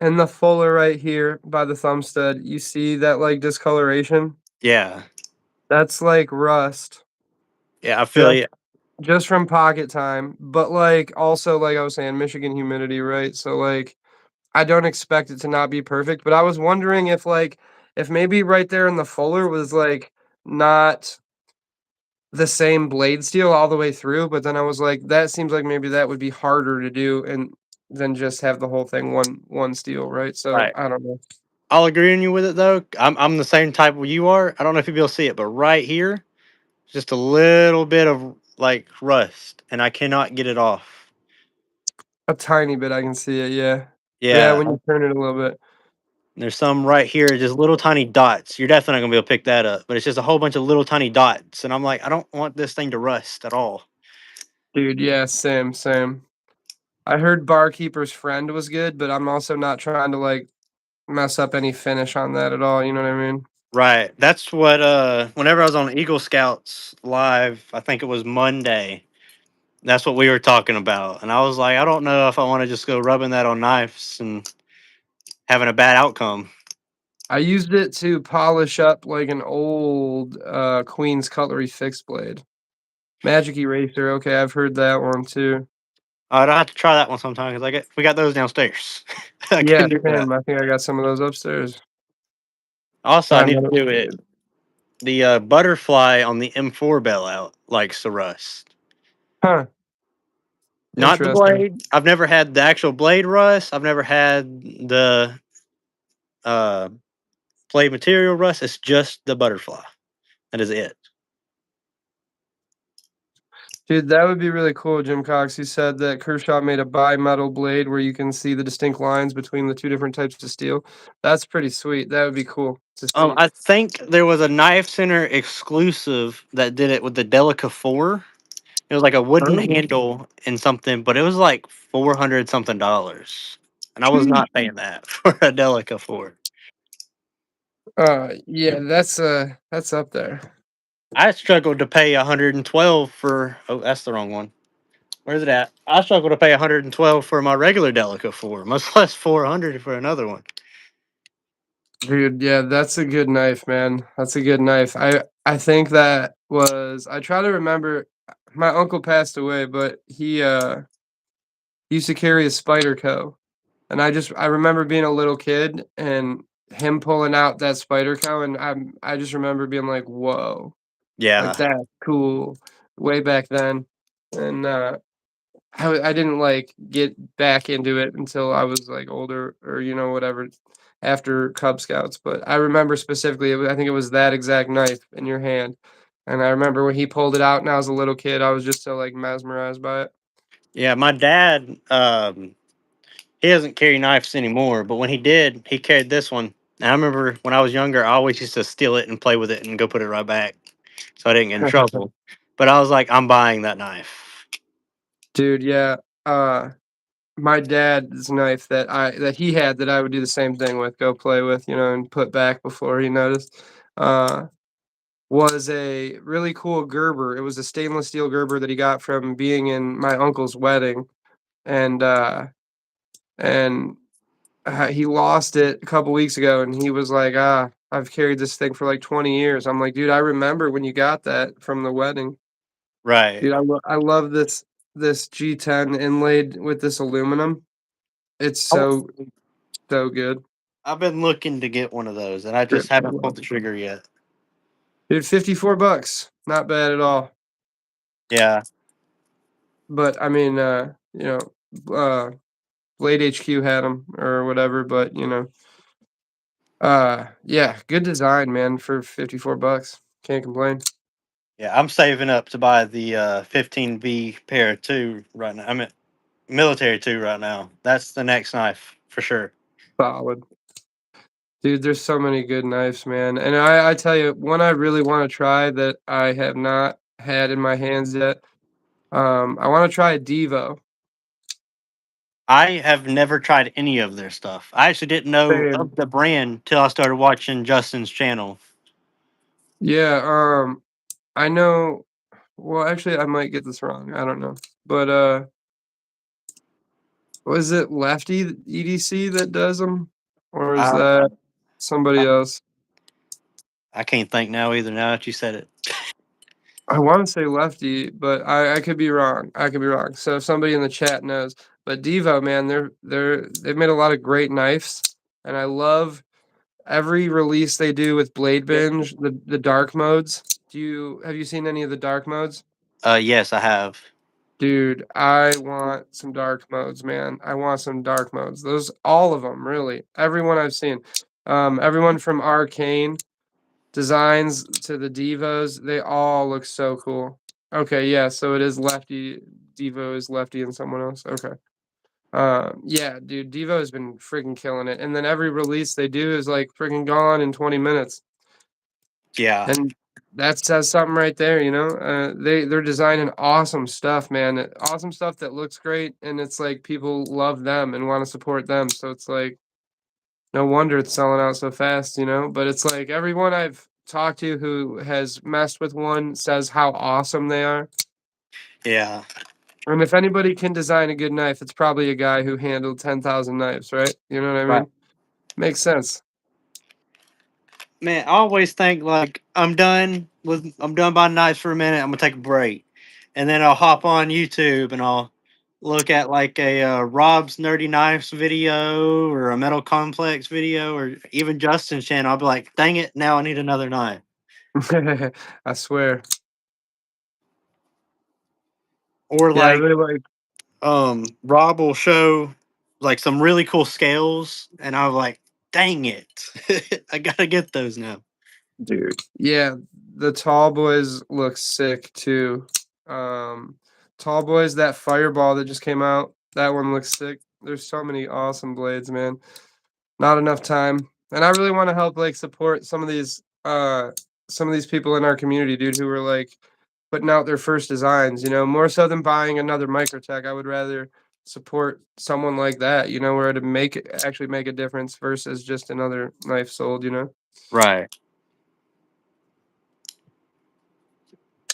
A: In the fuller right here by the thumb stud, you see that like discoloration?
B: Yeah,
A: That's like rust.
B: yeah, I feel
A: Just
B: you.
A: just from pocket time, but like also like I was saying, Michigan humidity, right? So like I don't expect it to not be perfect, but I was wondering if like if maybe right there in the fuller was like not the same blade steel all the way through, but then I was like, that seems like maybe that would be harder to do and than just have the whole thing one steel, right? So
B: Right.
A: I don't know.
B: I'll agree on you with it though. I'm the same type you are. I don't know if you'll be able to see it, but right here, just a little bit of like rust, and I cannot get it off.
A: A tiny bit I can see it, yeah. Yeah,
B: Yeah,
A: when you turn it a little bit.
B: there's some right here, just little tiny dots. You're definitely not gonna be able to pick that up, but it's just a whole bunch of little tiny dots, and I'm like, I don't want this thing to rust at all.
A: Dude, yeah, same, same. I heard Barkeeper's Friend was good, but I'm also not trying to like mess up any finish on that at all, you know what I mean?
B: Right. That's what whenever I was on Eagle Scouts live, I think it was Monday. That's what we were talking about. And I was like, I don't know if I want to just go rubbing that on knives and having a bad outcome.
A: I used it to polish up like an old Queen's Cutlery fixed blade. Magic Eraser, okay, I've heard that one too.
B: I'd have to try that one sometime because we got those downstairs. I
A: Yeah,
B: can do that.
A: same. I think I got some of those upstairs.
B: Also, I
A: Find
B: need
A: that
B: to
A: old
B: do it.
A: blade.
B: The butterfly on the M4 bailout likes to rust.
A: Huh,
B: Not the
A: interesting.
B: blade. I've never had the actual blade rust. I've never had the uh, blade material rust. It's just the butterfly. That is it.
A: Dude, that would be really cool, Jim Cox. He said that Kershaw made a bi-metal blade where you can see the distinct lines between the two different types of steel. That's pretty sweet. That would be cool to see.
B: I think there was a Knife Center exclusive that did it with the Delica 4. It was like a wooden
A: Oh,
B: handle and something, but it was like 400 something dollars. And I was
A: sheesh.
B: not paying that for a Delica 4.
A: Yeah, that's up there.
B: I struggled to pay 112 for that's the wrong one. Where's it at? I struggled to pay 112 for my regular Delica 4, much less 400 for another one.
A: Dude, yeah, that's a good knife, man. That's a good knife. I think that was I try to remember my uncle passed away, but he used to carry a Spyderco. And I remember being a little kid and him pulling out that Spyderco and I just remember being like, "Whoa." Like,
B: Yeah.
A: that's cool way back then. And I didn't like get back into it until I was like older or whatever after Cub Scouts. But I remember specifically, I think it was that exact knife in your hand. And I remember when he pulled it out and I was a little kid, I was just so like mesmerized by it.
B: Yeah, my dad, he doesn't carry knives anymore, but when he did, he carried this one. And I remember when I was younger, I always used to steal it and play with it and go put it right back so I didn't get in trouble. But I was like, I'm buying that knife.
A: Dude, yeah. Uh my dad's knife that he had that I would do the same thing with, go play with, and put back before he noticed. Uh was a really cool Gerber. It was a stainless steel Gerber that he got from being in my uncle's wedding, and, and, he lost it a couple weeks ago, and he was like, "Ah, I've carried this thing for, like, 20 years." I'm like, "Dude, I remember when you got that from the wedding."
B: Right.
A: Dude, I love this G10 inlaid with this aluminum. It's
B: I wa-
A: so, so good.
B: I've been looking to get one of those, and I just
A: Rip, I
B: haven't
A: love
B: pulled the
A: it.
B: trigger yet.
A: Dude, $54, not bad at all.
B: Yeah.
A: But, I mean, Blade HQ had them or whatever, but, yeah, good design, man, for $54. Can't complain.
B: Yeah, I'm saving up to buy the 15V pair two right now. I'm at military two right now. That's the next knife for sure.
A: Solid. Dude, there's so many good knives, man, and I tell you, one I really wanna try that I have not had in my hands yet, I wanna try a Devo.
B: I have never tried any of their stuff. I actually didn't know
A: Same.
B: of the brand till I started watching Justin's channel.
A: Yeah, I know well, actually, I might get this wrong, I don't know, but, was it Lefty EDC that does them, or is
B: I,
A: that somebody else?
B: I can't think now either. Now that you said it,
A: I wanna say Lefty, but I could be wrong, I could be wrong, so if somebody in the chat knows, but Devo, man, they've made a lot of great knives, and I love every release they do with Blade Binge, the dark modes. Have you seen any of the dark modes?
B: yes, I have.
A: Dude, I want some dark modes, man. I want some dark modes. Those all of them, really. Everyone I've seen. Everyone from Arcane designs to the Devos, they all look so cool. Okay, yeah, so it is Lefty. Devo is Lefty and someone else. Okay. Yeah, dude, Devo has been freaking killing it. And then every release they do is like freaking gone in 20 minutes.
B: Yeah,
A: And that says something right there, they're designing awesome stuff, man. Awesome stuff that looks great, and it's like people love them and want to support them. So it's like, No wonder it's selling out so fast, you know? But it's like everyone I've talked to who has messed with one says how awesome they are.
B: Yeah.
A: And if anybody can design a good knife, it's probably a guy who handled 10,000 knives, right? You know what I
B: Right.
A: mean? Makes sense.
B: Man, I always think like I'm done buying knives for a minute. I'm gonna take a break, and then I'll hop on YouTube and I'll look at like a Rob's Nerdy Knives video or a Metal Complex video or even Justin's channel. I'll be like, dang it, now I need another knife.
A: I swear.
B: Or
A: Yeah, I
B: like
A: really like
B: Rob will show like some really cool scales, and I'm like, dang it, I gotta get those now.
A: dude. Yeah, the tall boys look sick too. Um Tall boys, that fireball that just came out, that one looks sick. There's so many awesome blades, man. Not enough time. And I really want to help like support some of these people in our community, dude, who are like putting out their first designs, you know, more so than buying another Microtech. I would rather support someone like that, you know, where to make it actually make a difference versus just another knife sold, you know.
B: Right.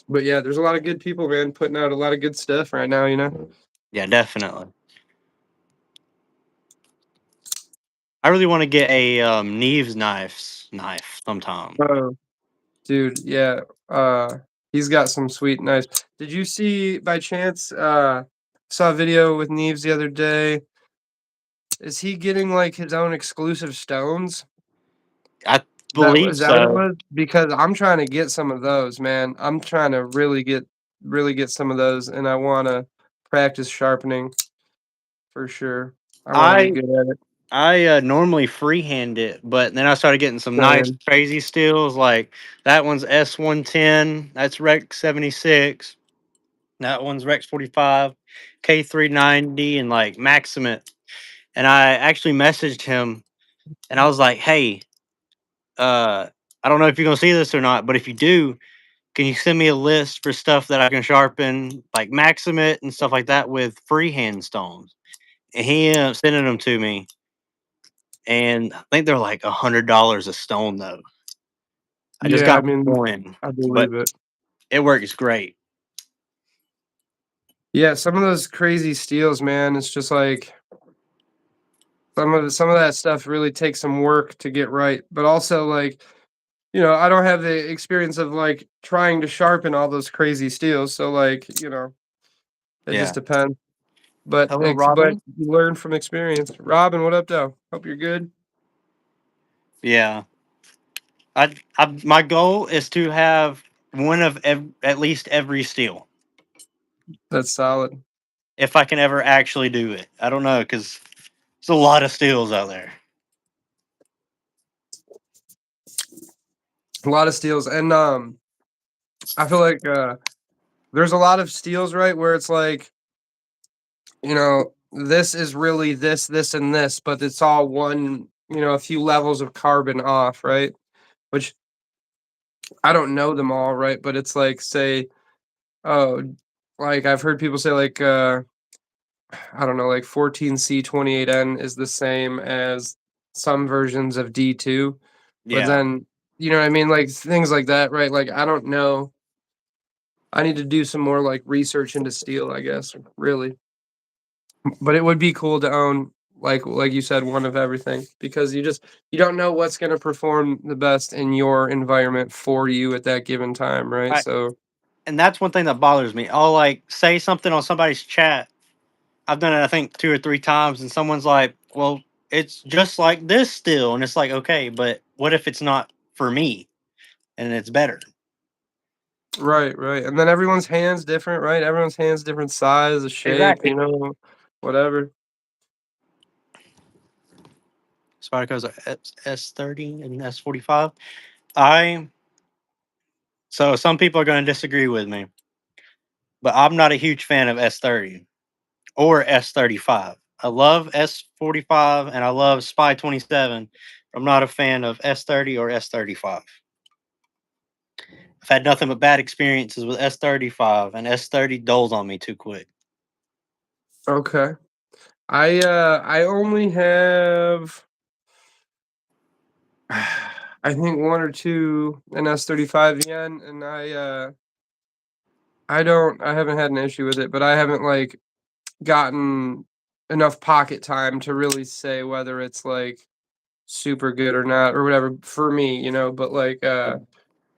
A: But yeah, there's a lot of good people, man, putting out a lot of good stuff right now, you know.
B: Yeah, definitely. I really want to get a Neves knife sometime.
A: Oh, dude, yeah. Uh he's got some sweet knives. Did you see by chance saw a video with Neves the other day? Is he getting like his own exclusive stones?
B: I
A: That
B: believe
A: is that what it
B: so.
A: was? Because I'm trying to get some of those, man. I'm trying to really get some of those, and I wanna practice sharpening for sure. I wanna get
B: I
A: good at it.
B: normally freehand it, but then I started getting some nice
A: Same.
B: crazy steels. Like that one's S110. That's Rex 76. That one's Rex 45, K390, and like Maximate. And I actually messaged him, and I was like, "Hey, uh, I don't know if you're gonna see this or not, but if you do, can you send me a list for stuff that I can sharpen, like Maximate and stuff like that, with freehand stones?" And he ended up sending them to me, and I think they're like $100 a stone though. I just
A: Yeah, I
B: got
A: mean,
B: one,
A: I
B: but
A: believe it.
B: it works great.
A: Yeah, some of those crazy steals, man, it's just like some of that stuff really takes some work to get right, but also, like, you know, I don't have the experience of, like, trying to sharpen all those crazy steels, so, like, you know, it just
B: Yeah.
A: depends.
B: Hello,
A: But
B: Robin.
A: you learn from experience. Robin, what up, though? Hope you're good.
B: Yeah. My goal is to have one of at least every steel,
A: That's solid.
B: if I can ever actually do it. I don't know because there's a lot of steels out there.
A: A lot of steals, and, I feel like, there's a lot of steals, right, where it's like, you know, this is really this, and this, but it's all one, you know, a few levels of carbon off, right? Which I don't know them all, right? But it's like, say, oh, like I've heard people say, like, I don't know, like 14C28N is the same as some versions of D2, but
B: Yeah.
A: then, you know what I mean? Like things like that, right? Like, I don't know. I need to do some more like research into steel, I guess, really. But it would be cool to own like you said, one of everything because you don't know what's gonna perform the best in your environment for you at that given time, right?
B: I
A: So
B: And that's one thing that bothers me. I'll like say something on somebody's chat. I've done it I think 2 or 3 times, and someone's like, "Well, it's just like this still," and it's like, okay, but what if it's not for me and it's better?
A: right, right. And then everyone's hands different, right? Everyone's hands different size, the shape,
B: Exactly.
A: you know, whatever.
B: Spyderco's S30 and S45. I So some people are going to disagree with me, but I'm not a huge fan of S30 or S35. I love S45 and I love Spy 27. I'm not a fan of S30 or S35. I've had nothing but bad experiences with S35, and S30 doles on me too quick.
A: Okay. I only have I think 1 or 2 in S35 yen, and I haven't had an issue with it, but I haven't, like, gotten enough pocket time to really say whether it's, like, super good or not or whatever for me, but, like,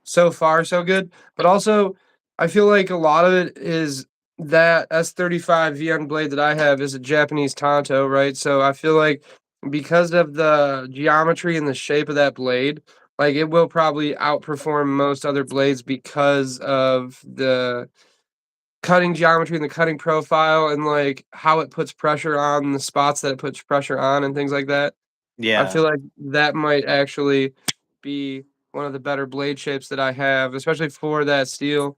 A: so far so good, but also, I feel like a lot of it is that S35 VN blade that I have is a Japanese Tanto, right? So I feel like because of the geometry and the shape of that blade, like, it will probably outperform most other blades because of the cutting geometry and the cutting profile and, like, how it puts pressure on the spots that it puts pressure on and things like that. I
B: Yeah,
A: feel like that might actually be one of the better blade shapes that I have, especially for that steel.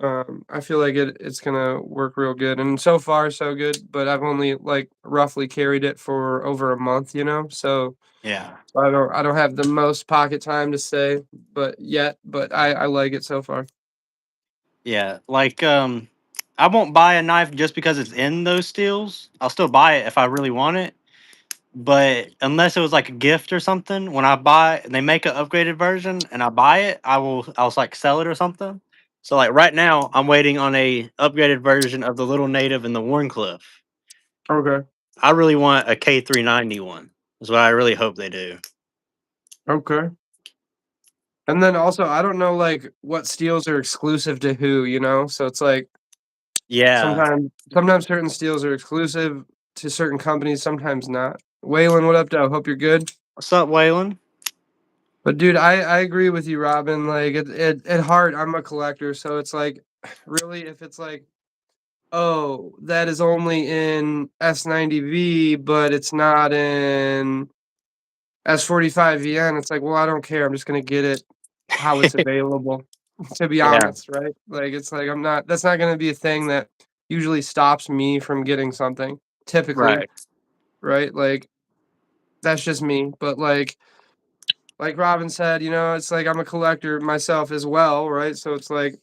A: I feel like it's gonna work real good, and so far so good, but I've only, like, roughly carried it for over a month,
B: yeah,
A: so I don't have the most pocket time to say, but I like it so far.
B: yeah. Like, I won't buy a knife just because it's in those steels. I'll still buy it if I really want it. But unless it was like a gift or something, when I buy and they make an upgraded version and I buy it, I'll like sell it or something. So like right now, I'm waiting on a upgraded version of the Little Native and the Warncliffe.
A: Okay,
B: I really want a K390 one. Is what I really hope they do.
A: okay. And then also, I don't know, like, what steels are exclusive to who, so it's like
B: Yeah.
A: sometimes certain steels are exclusive to certain companies, sometimes not. Waylon, what up, though? Hope you're good.
B: What's up, Waylon?
A: But dude, I agree with you, Robin. Like at heart, I'm a collector, so it's like really if it's like, oh, that is only in S90V, but it's not in S45VN. It's like, well, I don't care. I'm just gonna get it how it's available, to be
B: Yeah.
A: honest, right? Like it's like that's not gonna be a thing that usually stops me from getting something, typically,
B: Right.
A: right? Like that's just me. But like Robin said, it's like I'm a collector myself as well, right? So it's like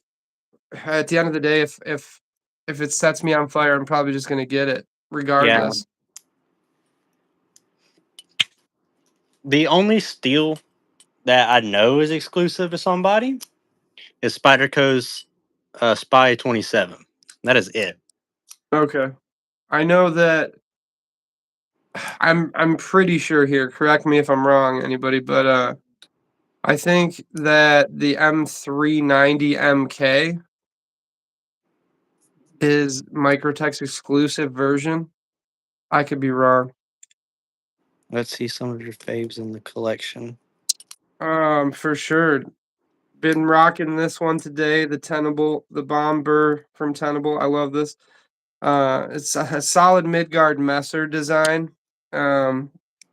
A: at the end of the day, if it sets me on fire, I'm probably just gonna get it
B: Yeah.
A: regardless.
B: The only steel that I know is exclusive to somebody is Spyderco's Spy 27. That is it.
A: Okay. I know that I'm pretty sure here, correct me if I'm wrong, anybody, but I think that the M390 MK is Microtech's exclusive version. I could be wrong.
B: Let's see some of your faves in the collection.
A: For sure. Been rocking this one today, the Tenable, the Bomber from Tenable. I love this. It's a solid Midgard Messer design, um,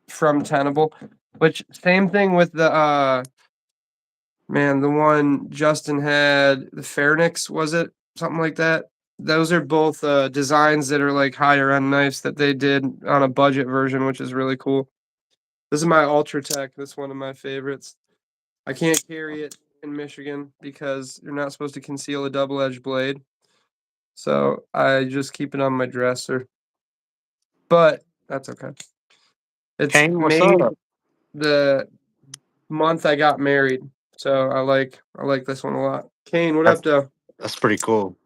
A: from Tenable, which same thing with the, man, the one Justin had, the Fairnix, was it? Something like that? Those are both, designs that are, like, higher end knives that they did on a budget version, which is really cool. This is my Ultratech, this one of my favorites. I can't carry it in Michigan because you're not supposed to conceal a double-edged blade, so I just keep it on my dresser, but that's okay. It's
B: Kane, what's
A: made
B: up?
A: the month I got married, so I like this one a lot. Kane, what up,
B: That's
A: though?
B: that's pretty cool.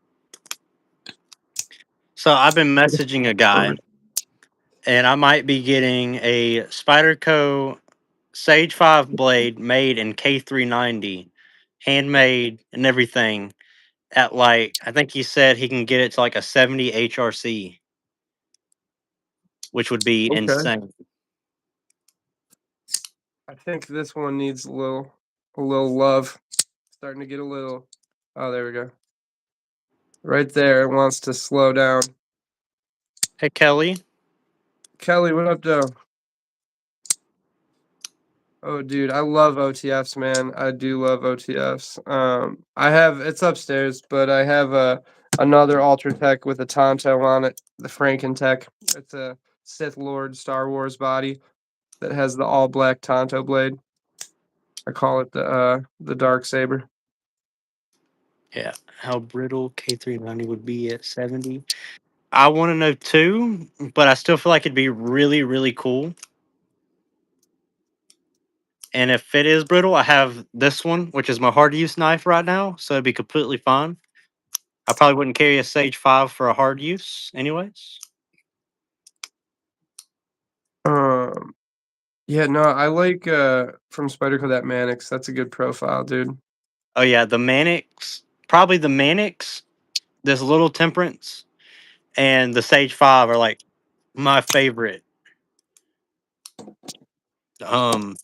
B: So I've been messaging a guy, and I might be getting a Spyderco Sage 5 blade made in K390, handmade and everything. At like, I think he said he can get it to like a 70 HRC, which would be
A: Okay.
B: insane.
A: I think this one needs a little love. Starting to get a little, oh, there we go. Right there, it wants to slow down.
B: Hey, Kelly.
A: Kelly, what up, though? Oh, dude, I love OTFs, man. I do love OTFs. I have it's upstairs, but I have another Ultratech with a Tonto on it, the Frankentech. It's a Sith Lord Star Wars body that has the all black Tonto blade. I call it the dark saber.
B: Yeah, how brittle K390 would be at 70. I want to know too, but I still feel like it'd be really, really cool And if it is brittle, I have this one, which is my hard use knife right now, so it'd be completely fine. I probably wouldn't carry a Sage 5 for a hard use, anyways.
A: Um, yeah, no, I like from Spyderco that Mannix. That's a good profile, dude.
B: Oh yeah, the Mannix, probably the Mannix, this little Temperance, and the Sage 5 are like my favorite um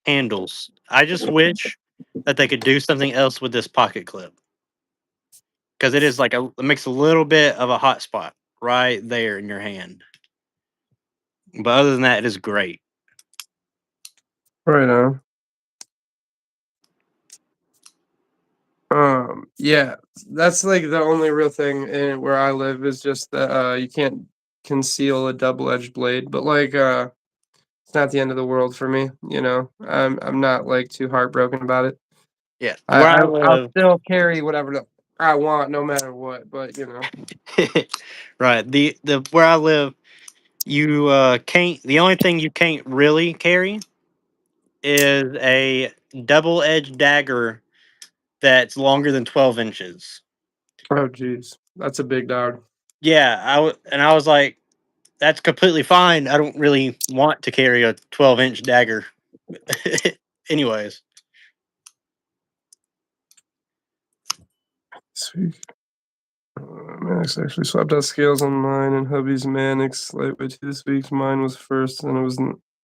B: handles. I just wish that they could do something else with this pocket clip because it is like it makes a little bit of a hot spot right there in your hand. But other than that, it is great.
A: Right on. Yeah, that's like the only real thing in where I live is just that you can't conceal a double-edged blade, but like it's not the end of the world for me, you know. I'm not like too heartbroken about it.
B: Yeah,
A: I,
B: where
A: I
B: I
A: I'll
B: live,
A: still carry whatever I want no matter what, but you know.
B: right? The where I live, you can't. The only thing you can't really carry is a double edged dagger that's longer than 12 inches.
A: Oh geez. That's a big dog.
B: Yeah, and I was like, that's completely fine. I don't really want to carry a 12-inch dagger. Anyways,
A: Sweet. Mannix actually swapped out scales on mine and hubby's Mannix lightweight this week. Mine was first, and it was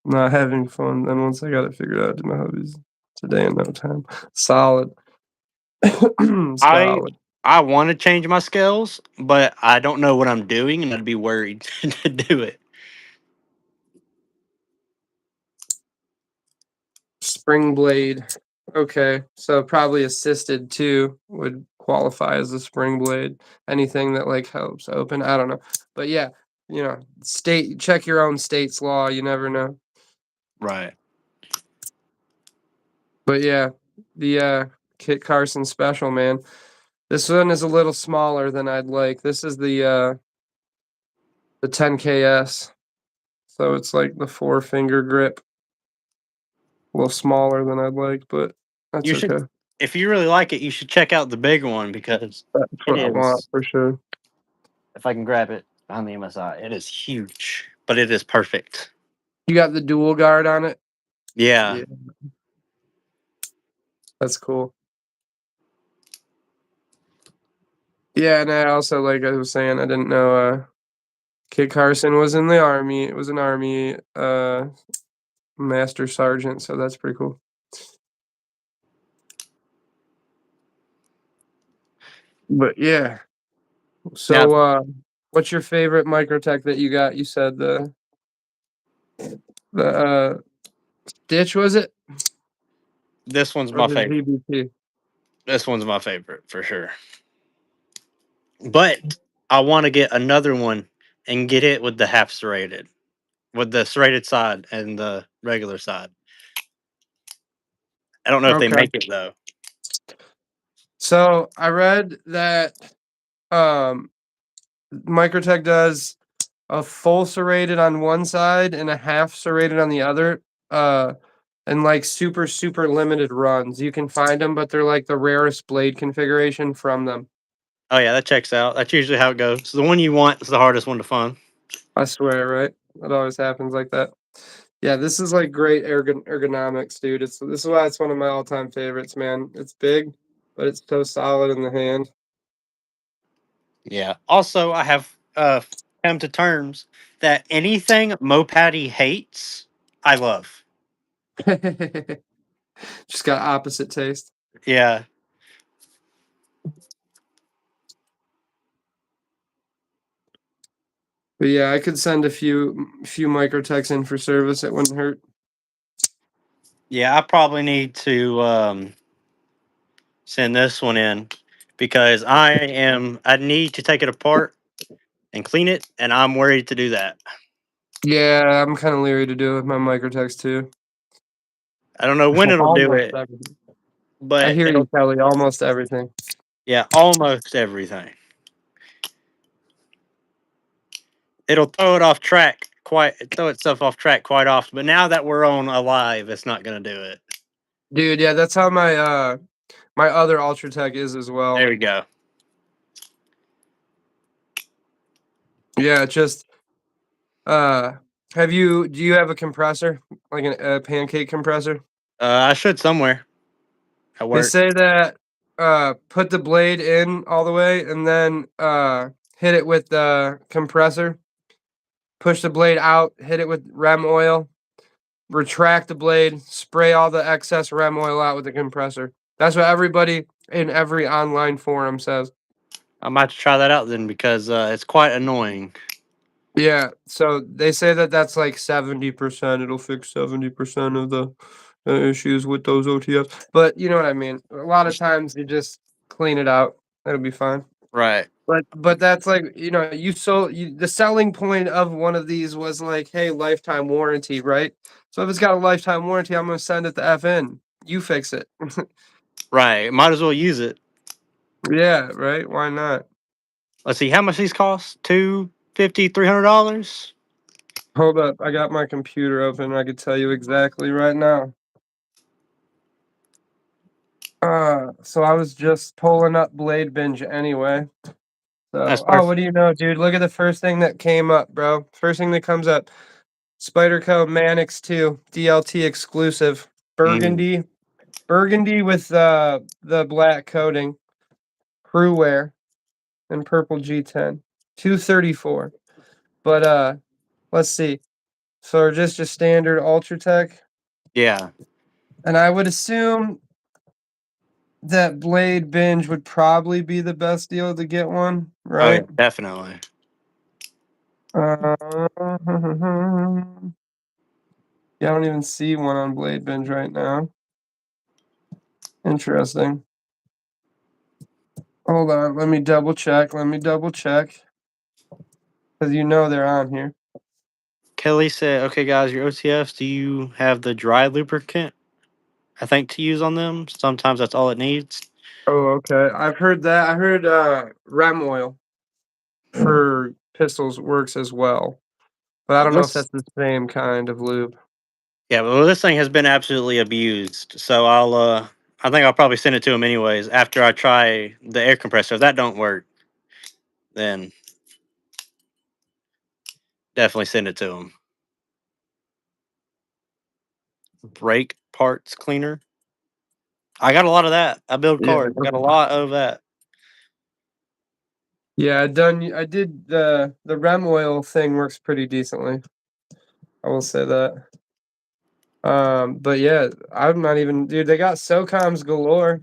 A: not having fun. Then once I got it figured out, I did my hubby's today in no time. Solid.
B: I
A: Solid.
B: I want to change my scales, but I don't know what I'm doing, and I'd be worried to do it.
A: Spring blade. Okay, so probably assisted too would qualify as a spring blade. Anything that like helps open, I don't know. But yeah, you know, state check your own state's law, you never know.
B: Right.
A: But yeah, the Kit Carson special, man. This one is a little smaller than I'd like. This is the 10KS. So it's like the four finger grip. A little smaller than I'd like, but that's
B: You should,
A: okay.
B: if you really like it, you should check out the bigger one because
A: That's
B: it
A: what I want
B: is.
A: for sure.
B: If I can grab it on the MSI, it is huge, but it is perfect.
A: You got the dual guard on it?
B: Yeah,
A: Yeah, that's cool. Yeah, and I also like I was saying, I didn't know Kit Carson was in the army. It was an army master sergeant, so that's pretty cool. But yeah.
B: now
A: So what's your favorite microtech that you got? You said the Ditch was it?
B: this one's
A: Or
B: my
A: the
B: favorite.
A: GBP?
B: This one's my favorite for sure. But I want to get another one and get it with the half serrated, with the serrated side and the regular side. I don't know if they
A: Okay.
B: make it though.
A: So I read that um Microtech does a full serrated on one side and a half serrated on the other. And like super limited runs. You can find them, but they're like the rarest blade configuration from them.
B: Oh yeah, that checks out. That's usually how it goes. So the one you want is the hardest one to find.
A: I swear, right? It always happens like that. Yeah, this is like great ergonomics, dude. This is why it's one of my all-time favorites, man. It's big, but it's so solid in the hand.
B: Yeah. Also, I have come to terms that anything Mopatty hates, I love.
A: Just got opposite taste.
B: Yeah.
A: But yeah, I could send a few microtechs in for service. It wouldn't hurt.
B: Yeah, I probably need to send this one in because I need to take it apart and clean it, and I'm worried to do that.
A: Yeah, I'm kind of leery to do it with my microtechs too.
B: I don't know when it'll do
A: Almost
B: it,
A: everything. I
B: but
A: hear you, Kelly. Almost everything.
B: yeah, almost everything. It'll throw it off track throw itself off track quite often. But now that we're on a live, it's not gonna do it.
A: Dude, yeah, that's how my other Ultratech is as well.
B: There we go.
A: Yeah, just uh do you have a compressor? Like a pancake compressor?
B: I should somewhere at
A: They
B: work.
A: say that put the blade in all the way and then hit it with the compressor, push the blade out, hit it with rem oil, retract the blade, spray all the excess rem oil out with the compressor. That's what everybody in every online forum says.
B: I might have to try that out then because it's quite annoying.
A: Yeah, so they say that that's like 70%. It'll fix 70% of the issues with those OTFs. But you know what I mean. A lot of times you just clean it out. It'll be fine.
B: Right.
A: But that's like, the selling point of one of these was like, hey, lifetime warranty, right? So if it's got a lifetime warranty, I'm gonna send it to F in. You fix it.
B: Right. Might as well use it.
A: Yeah, right? Why not?
B: Let's see how much these cost. $250, $300.
A: Hold up, I got my computer open. I could tell you exactly right now. So I was just pulling up Blade Binge anyway.
B: That's
A: So, oh, what
B: perfect.
A: do you know, dude? Look at the first thing that came up, bro. First thing that comes up. Spyderco Manix 2 DLT exclusive.
B: Mm.
A: Burgundy. Burgundy with the black coating. Crew wear and purple G10. 234. But let's see. So just a standard Ultratech.
B: Yeah.
A: And I would assume that Blade Binge would probably be the best deal to get one,
B: Oh yeah,
A: right?
B: definitely.
A: Uh, yeah, I don't even see one on Blade Binge right now. Interesting. Hold on, let me double check. Let me double check. Because they're on here.
B: Kelly said, "Okay, guys, your OTFs. Do you have the dry lubricant? I think to use on them. Sometimes that's all it needs."
A: Oh, okay. I've heard that. I heard rem oil for pistols works as well. But I don't know if
B: This,
A: that's the same kind of lube.
B: yeah, well, this thing has been absolutely abused. So I think I'll probably send it to him anyways after I try the air compressor. If that don't work, then definitely send it to him. Brake parts cleaner. I got a lot of that. I build
A: Yeah.
B: cars. I got a lot of that.
A: Yeah, I did the rem oil thing works pretty decently. I will say that. But yeah, I'm not even, dude, they got SOCOMs galore.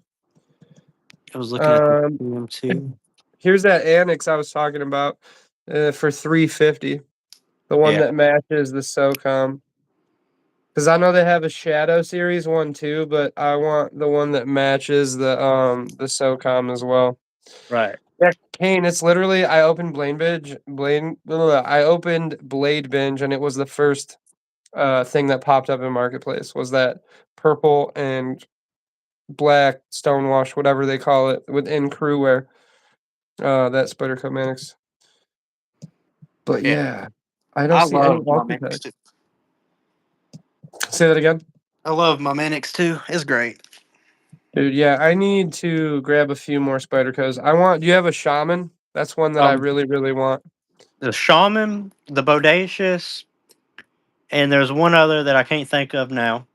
B: I was looking at the
A: Um,
B: PM2.
A: here's that annex I was talking about for 350, the one
B: Yeah,
A: that matches the SOCOM. Because I know they have a Shadow Series one too, but I want the one that matches the SOCOM as well.
B: right.
A: Yeah, Kane, it's literally I opened I opened Blade Binge and it was the first thing that popped up in Marketplace was that purple and black stonewash, whatever they call it, within crew wear. That Spyderco Manix. But
B: Yeah,
A: yeah, I don't
B: I
A: see any
B: love my Manix
A: Ultratech.
B: too.
A: Say that again.
B: I love my Manix too. It's great.
A: Dude, yeah, I need to grab a few more Spydercos. Do you have a Shaman? That's one that I
B: Um,
A: really, really want.
B: the Shaman, the Bodacious, and there's one other that I can't think of now.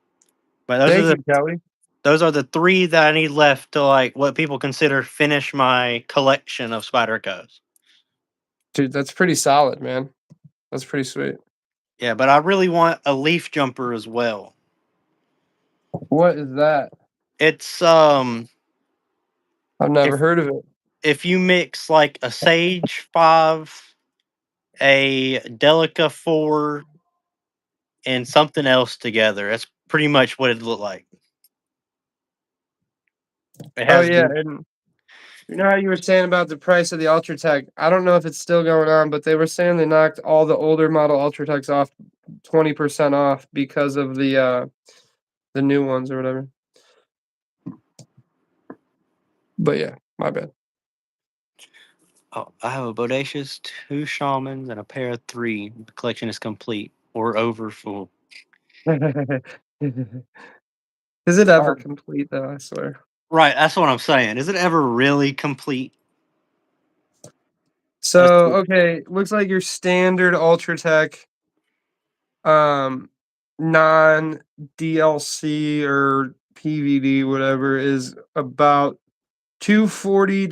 B: But
A: Thank you, Kelly.
B: those are the three that I need left to like what people consider finish my collection of Spydercos.
A: Dude, that's pretty solid, man. That's pretty sweet.
B: Yeah, but I really want a leaf jumper as well.
A: What is that?
B: It's
A: I've never
B: if
A: heard of it.
B: if you mix like a Sage 5, a Delica 4, and something else together, that's pretty much what it looked like. It
A: Oh
B: has
A: yeah,
B: the
A: and you know how you were saying about the price of the Ultratech? I don't know if it's still going on, but they were saying they knocked all the older model Ultratechs off 20% off because of the new ones or whatever. But yeah, my bad.
B: Oh, I have a bodacious, two shamans, and a pair of three. The collection is complete or over full.
A: Is it ever
B: Um,
A: complete though? I swear.
B: right, that's what I'm saying. Is it ever really complete? Let's
A: So
B: see.
A: okay, looks like your standard Ultratech, um, non DLC or PVD, whatever, is about 240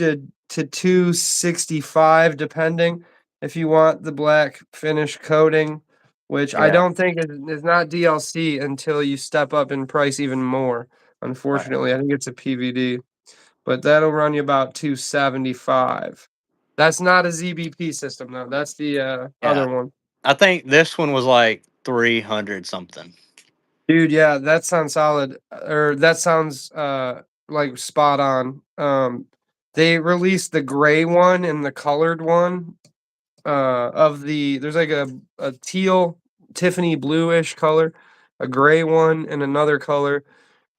A: to 265 depending if you want the black finish coating, which I
B: Yeah,
A: don't think is not DLC until you step up in price even more.
B: right.
A: Unfortunately, I think it's a PVD, but that'll run you about 275. That's not a ZBP system though. That's the
B: Yeah.
A: other one.
B: I think this one was like 300 something.
A: Dude, yeah, that sounds solid. Or that sounds like spot on. They released the gray one and the colored one. Of the there's like a teal Tiffany bluish color, a gray one, and another color,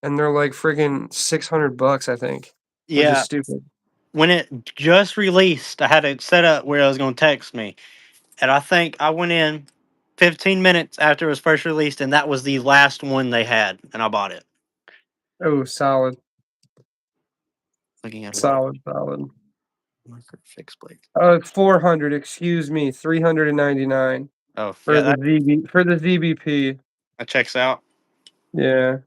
A: and they're like friggin' $600, I think, which is
B: Yeah.
A: stupid.
B: When it just released, I had it set up where it was going to text me. And I think I went in 15 minutes after it was first released, and that was the last one they had. And I bought it.
A: Oh, solid,
B: Looking at what?
A: solid, solid.
B: Marker fixed blade.
A: 400, excuse me, 399
B: Oh,
A: for
B: yeah,
A: the ZBP.
B: that checks out.
A: Yeah,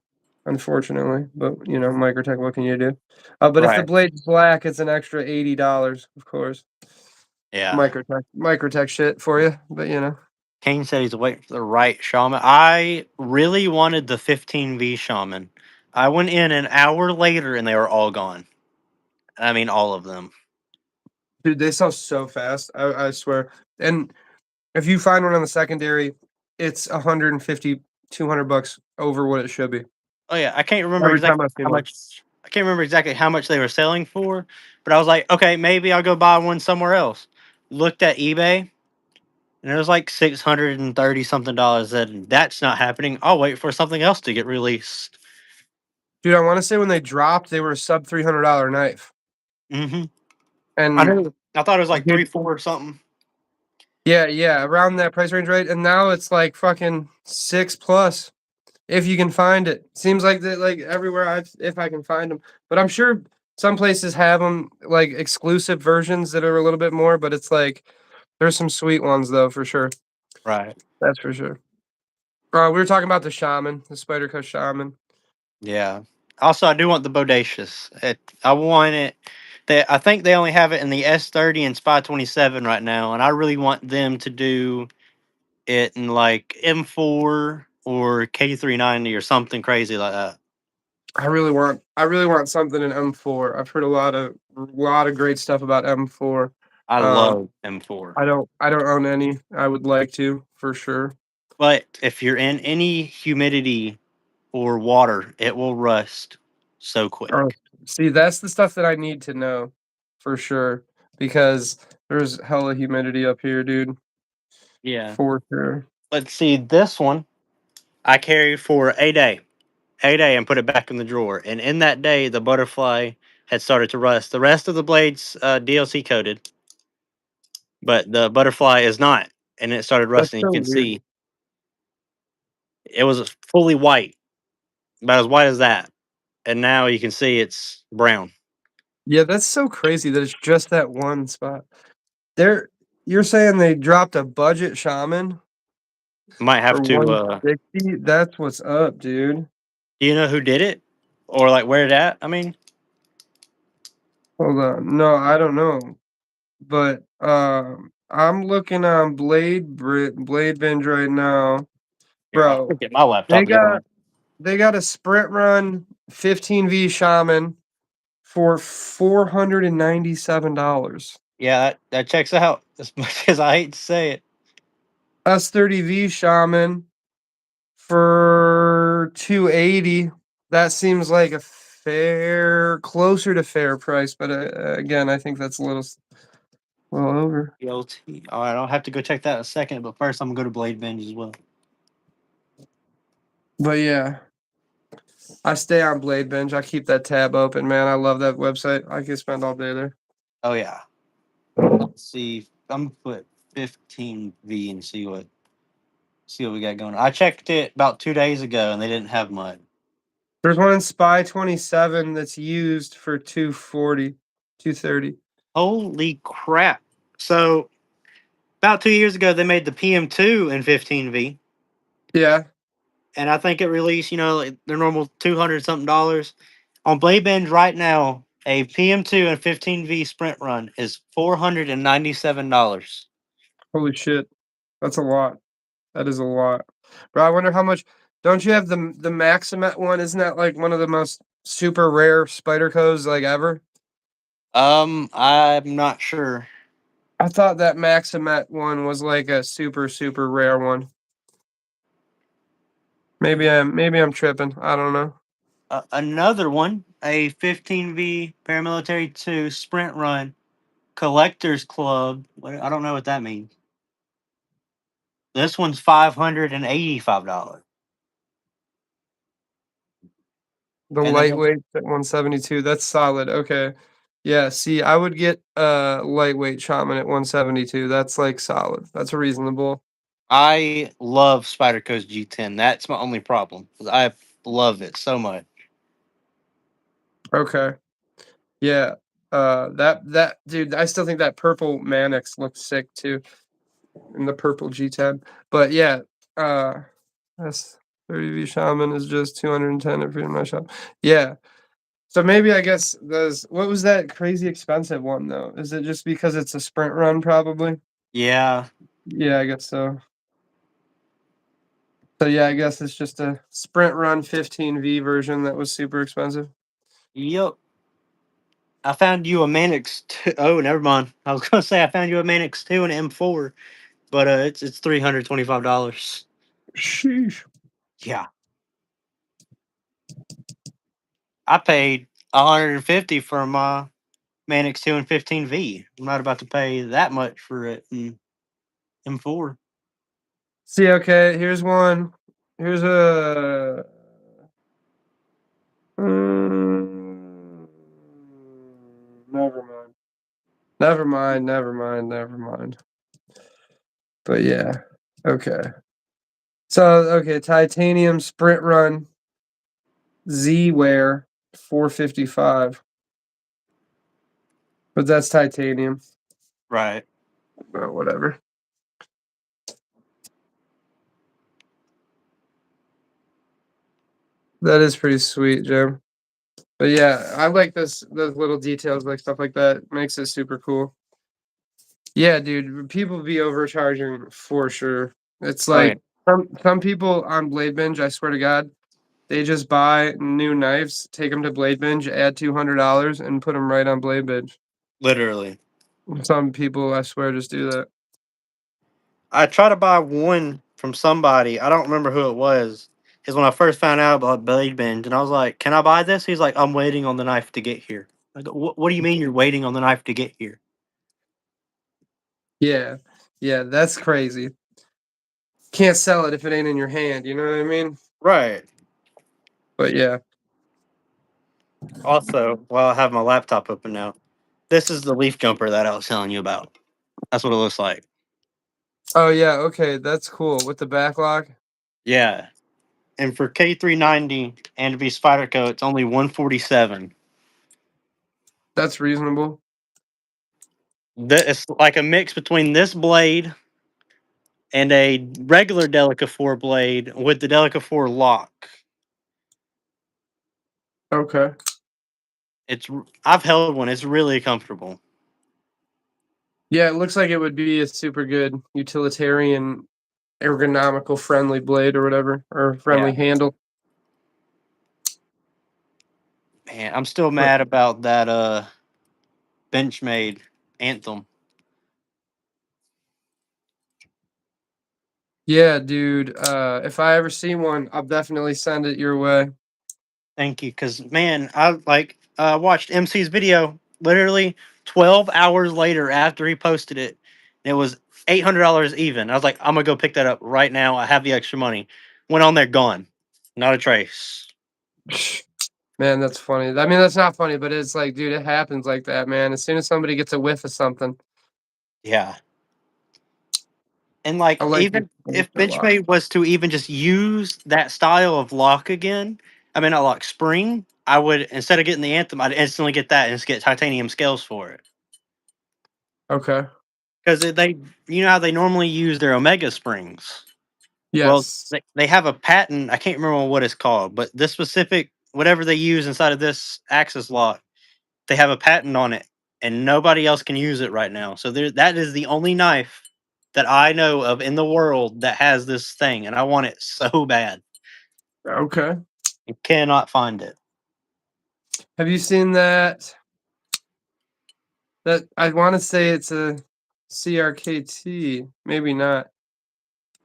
A: unfortunately, but Microtech, what can you do? But if the
B: Right.
A: blade's black, it's an extra $80, of course.
B: Yeah.
A: Microtech shit for you, but
B: Kane said he's waiting for the right shaman. I really wanted the 15V shaman. I went in an hour later and they were all gone. I mean, all of them.
A: dude, they sell so fast. I swear. And if you find one on the secondary, it's 150, $200 over what it should be.
B: Oh yeah, I can't remember
A: Every time
B: exactly
A: I've seen
B: how
A: one.
B: much. I can't remember exactly how much they were selling for, but I was like, okay, maybe I'll go buy one somewhere else. Looked at eBay, and it was like $630 something. Said that's not happening. I'll wait for something else to get released.
A: Dude, I want to say when they dropped, they were a sub $300 knife.
B: Hmm. I
A: And
B: know. I thought it was like three,
A: dude,
B: four or something.
A: yeah, around that price range, right? And now it's like fucking 6 plus. If you can find it. Seems like that like everywhere if I can find them. But I'm sure some places have them like exclusive versions that are a little bit more, but it's like there's some sweet ones though for sure.
B: Right.
A: That's for sure. We were talking about the shaman, the Spider Cush shaman.
B: Yeah. Also, I do want the bodacious. I want it. I think they only have it in the S30 and Spy 27 right now, and I really want them to do it in like M4 or K390 or something crazy like that.
A: I really want something in M4. I've heard a lot of great stuff about M4.
B: I
A: Um
B: love M4.
A: I don't own any. I would like to for sure.
B: But if you're in any humidity or water, it will rust so
A: Oh,
B: quick.
A: see, that's the stuff that I need to know for sure because there's hella humidity up here, dude.
B: Yeah.
A: For sure.
B: Let's see, this one I carry for a day and put it back in the drawer. And in that day, the butterfly had started to rust. The rest of the blades DLC coated, but the butterfly is not. And it started
A: That's
B: rusting. You
A: so
B: can
A: weird.
B: see it was fully white, about as white as that. And now you can see it's brown.
A: Yeah, that's so crazy that it's just that one spot. There, you're saying they dropped a budget shaman
B: Might
A: for
B: have to.
A: 160? That's what's up, dude.
B: Do you know who did it, or like where it at? I mean,
A: Hold on. No, I don't know. But I'm looking on Blade Binge right now.
B: here I'll
A: Bro,
B: get my
A: they
B: laptop
A: got
B: going.
A: they got a sprint run 15V shaman for $497.
B: Yeah, that checks out. As much as I hate to say it.
A: S30V shaman for 280. That seems like a closer to fair price, but again, I think that's a little over.
B: ELT. All right, I'll have to go check that in a second. But first, I'm gonna go to Blade Binge as well.
A: But yeah, I stay on Blade Bench. I keep that tab open, man. I love that website. I can spend all day there.
B: Oh yeah. Let's see. I'm gonna put 15V and see what we got going. I checked it about 2 days ago and they didn't have much.
A: There's one in Spy 27 that's used for 240, 230.
B: Holy crap! So about 2 years ago, they made the PM2 in 15V,
A: Yeah,
B: and I think it released, like their normal $200 something. On Blade Binge right now, a PM2 and 15V sprint run is $497.
A: holy shit. That's a lot. That is a lot. Bro, I wonder how much. Don't you have the Maximet one? Isn't that like one of the most super rare spider codes like ever?
B: I'm not sure.
A: I thought that Maximet one was like a super super rare one. Maybe I'm tripping. I don't know.
B: Another one, a 15V paramilitary 2 sprint run collectors club. I don't know what that means. This one's $585.
A: The
B: And then
A: lightweight at 172. That's solid. Okay. Yeah, see, I would get lightweight shaman at 172. That's like solid. That's reasonable.
B: I love Spyderco's G10. That's my only problem. 'Cause I love it so much.
A: Okay. Yeah. That dude, I still think that purple Manix looks sick too in the purple G10. But yeah, uh that's 30V shaman is just 210 at Freedom My Shop. Yeah. So maybe I guess those what was that crazy expensive one though? Is it just because it's a sprint run probably?
B: Yeah.
A: Yeah, I guess so. So yeah, I guess it's just a sprint run 15V version that was super expensive.
B: Yep. I found you a Manix 2. Oh, never mind. I was gonna say I found you a Manix 2 and M4, but it's $325.
A: Sheesh.
B: Yeah. I paid 150 for my Manix 2 and 15V. I'm not about to pay that much for it in M4.
A: See, okay, here's one. Here's a mm, never mind. Never mind, never mind, never mind. But yeah. Okay. So okay, titanium sprint run Z wear 455. But that's titanium.
B: Right.
A: Oh, whatever. That is pretty sweet, Jim. But yeah, I like those little details, like stuff like that. Makes it super cool. Yeah, dude, people be overcharging for sure. It's
B: Oh yeah.
A: like some people on Blade Binge, I swear to God, they just buy new knives, take them to Blade Binge, add $200, and put them right on Blade Binge.
B: Literally.
A: Some people, I swear, just do that.
B: I tried to buy one from somebody. I don't remember who it was. Is when I first found out about Blade Binge, and I was like, "Can I buy this?" He's like, "I'm waiting on the knife to get here." Like, what do you mean you're waiting on the knife to get here?
A: Yeah, yeah, that's crazy. Can't sell it if it ain't in your hand. You know what I mean?
B: Right.
A: But yeah.
B: Also, while I have my laptop open now, this is the leaf jumper that I was telling you about. That's what it looks like.
A: Oh yeah. Okay, that's cool with the backlog.
B: Yeah. And for K390 and to be Spyderco, it's only 147.
A: That's reasonable.
B: It's like a mix between this blade and a regular Delica 4 blade with the Delica 4 lock.
A: Okay.
B: I've held one. It's really comfortable.
A: Yeah, it looks like it would be a super good utilitarian, ergonomical, friendly blade or whatever, or
B: Yeah.
A: friendly handle.
B: Man, I'm still
A: But
B: mad about that Benchmade Anthem.
A: yeah, dude, if I ever see one, I'll definitely send it your way.
B: Thank you, cuz man, I watched MC's video literally 12 hours later after he posted it. It was $800 even. I was like, I'm going to go pick that up right now. I have the extra money. Went on there gone. Not a trace.
A: Man, that's funny. I mean, that's not funny, but it's like, dude, it happens like that, man. As soon as somebody gets a whiff of something.
B: Yeah. And
A: I
B: like
A: like this
B: even if
A: a lot.
B: Benchmade was to even just use that style of lock again, I mean not lock spring, I would instead of getting the Anthem, I'd instantly get that and just get titanium scales for it.
A: Okay.
B: Because they, you know how they normally use their Omega springs. Well,
A: Yes.
B: they have a patent. I can't remember what it's called, but this specific whatever they use inside of this Axis lock, they have a patent on it, and nobody else can use it right now. So that is the only knife that I know of in the world that has this thing, and I want it so bad.
A: Okay.
B: You cannot find it.
A: Have you seen that? That I want to say it's a CRKT. Maybe not.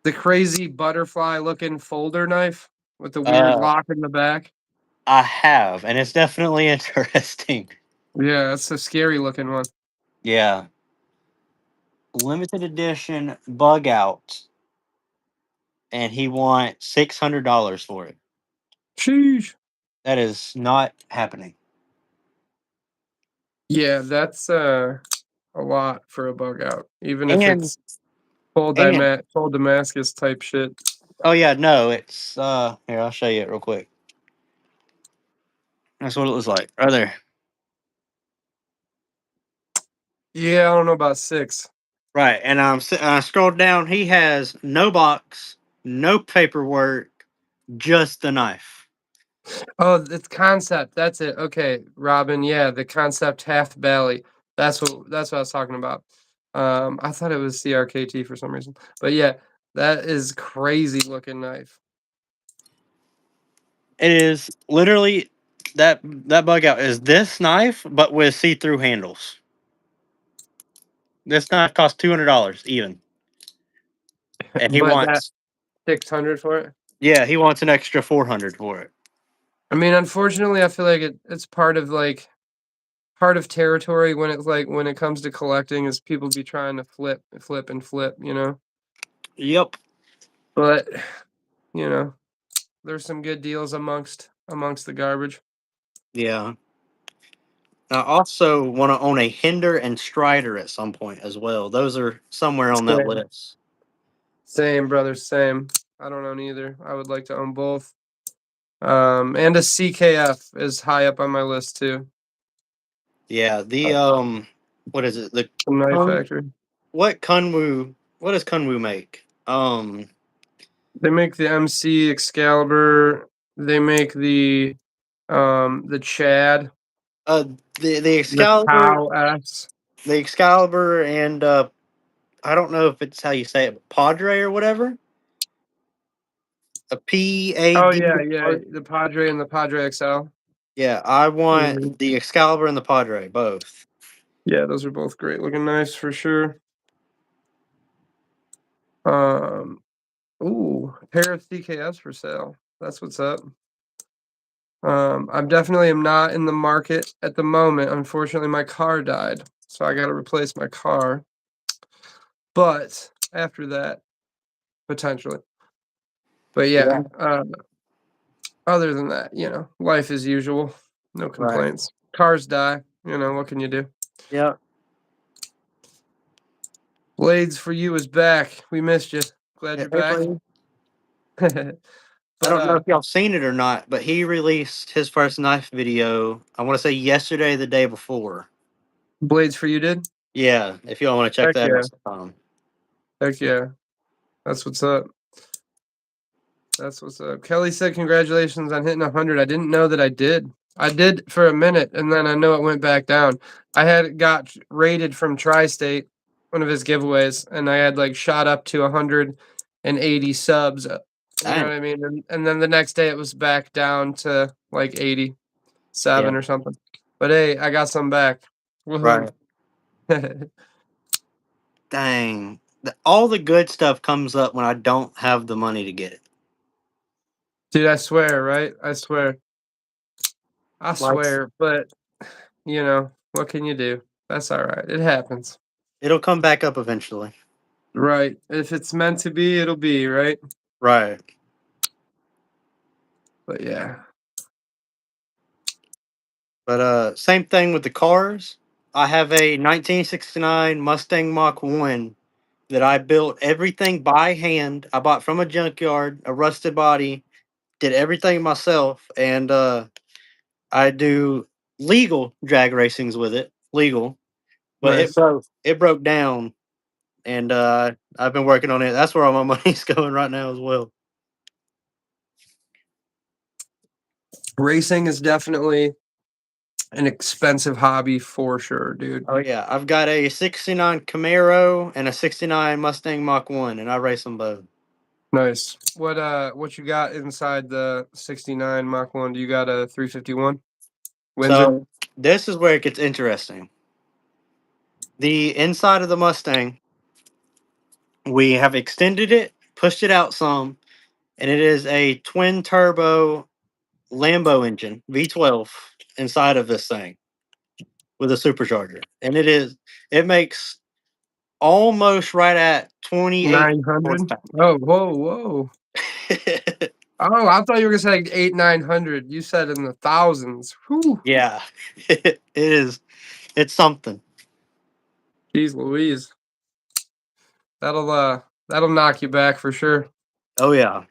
A: The crazy butterfly looking folder knife with the weird
B: Uh,
A: lock in the back.
B: I have, and it's definitely interesting.
A: Yeah, that's a scary looking one.
B: Yeah, limited edition bug out, and he wants $600 for it.
A: Sheesh.
B: That is not happening.
A: Yeah, that's a lot for a bug out, even if
B: And
A: it's full Damascus type shit.
B: oh yeah, no, it's here, I'll show you it real quick. That's what it looks like. Right there.
A: Yeah, I don't know about 6.
B: Right. And I scrolled down, he has no box, no paperwork, just the knife.
A: Oh, it's concept. That's it. Okay, Robin. Yeah, the concept half belly. That's what I was talking about. I thought it was CRKT for some reason, but yeah, that is crazy looking knife.
B: It is literally that bug out is this knife, but with see-through handles. This knife costs $200 even. And he
A: But that
B: wants
A: 600 for it.
B: he wants an extra 400 for it.
A: I mean, unfortunately, I feel like it's part of territory when it's like when it comes to collecting is people be trying to flip and flip, you know.
B: Yep.
A: But you know, there's some good deals amongst the garbage.
B: Yeah. I also want to own a Hinder and Strider at some point as well. Those are somewhere on that
A: Same,
B: list.
A: same, brother, same. I don't own either. I would like to own both. And a CKF is high up on my list too.
B: Yeah, the what is it? The
A: Some knife
B: Kun,
A: factory.
B: what does Kunwu make?
A: They make the MC Excalibur. They make the Chad,
B: uh the
A: the
B: Excalibur,
A: Tau S.
B: and I don't know if it's how you say it, but Padre or whatever. A
A: Oh
B: PAD.
A: yeah, yeah, the Padre and the Padre XL.
B: Yeah, I
A: Mhm.
B: want the Excalibur and the Padre both.
A: Yeah, those are both great looking knives for sure. Um, ooh, a pair of CKS for sale. That's what's up. I'm definitely am not in the market at the moment. Unfortunately, my car died, so I got to replace my car. But after that, potentially. But yeah,
B: Yeah.
A: other than that, life as usual. No
B: Right.
A: complaints. Cars die. What can you do?
B: Yeah.
A: Blades for you is back. We missed you. Glad you're back.
B: Everybody. I
A: But
B: don't know if y'all seen it or not, but he released his first knife video. I want to say yesterday, or the day before.
A: Blades for you did?
B: Yeah, if y'all want to check
A: Heck
B: that
A: yeah.
B: out sometime.
A: Heck yeah. That's what's up. That's what's up. Kelly said congratulations on hitting 100. I didn't know that I did. I did for a minute, and then I know it went back down. I had got rated from Tri-State, one of his giveaways, and I had like shot up to 180 subs. You know
B: Dang.
A: what I mean? And then the next day it was back down to like 87
B: Yeah.
A: or something. But hey, I got some back. Woohoo.
B: Right. Dang. All the good stuff comes up when I don't have the money to get it.
A: Dude, I swear, right? I swear. I
B: Like,
A: swear. But, what can you do? That's all right. It happens.
B: it'll come back up eventually.
A: Right. If it's meant to be, it'll be, right?
B: Right.
A: But yeah.
B: But same thing with the cars. I have a 1969 Mustang Mach 1 that I built everything by hand. I bought from a junkyard, a rusted body, did everything myself, and I do legal drag racings with it. Legal. But
A: Nice.
B: it broke down, and I've been working on it. That's where all my money's going right now as well.
A: Racing is definitely an expensive hobby for sure, dude.
B: Oh yeah, I've got a '69 Camaro and a '69 Mustang Mach 1, and I race them both.
A: Nice. What you got inside the 69 Mach 1? Do you got a 351 Windsor?
B: So this is where it gets interesting. The inside of the Mustang, we have extended it, pushed it out some, and it is a twin turbo Lambo engine, V12, inside of this thing with a supercharger. And it makes almost right at 28
A: 900?
B: horsepower.
A: Oh, whoa, whoa. Oh, I thought you were gonna say 900. You said in the thousands. Whew.
B: Yeah, it is. It's something.
A: Jeez Louise. That'll knock you back for sure.
B: Oh yeah,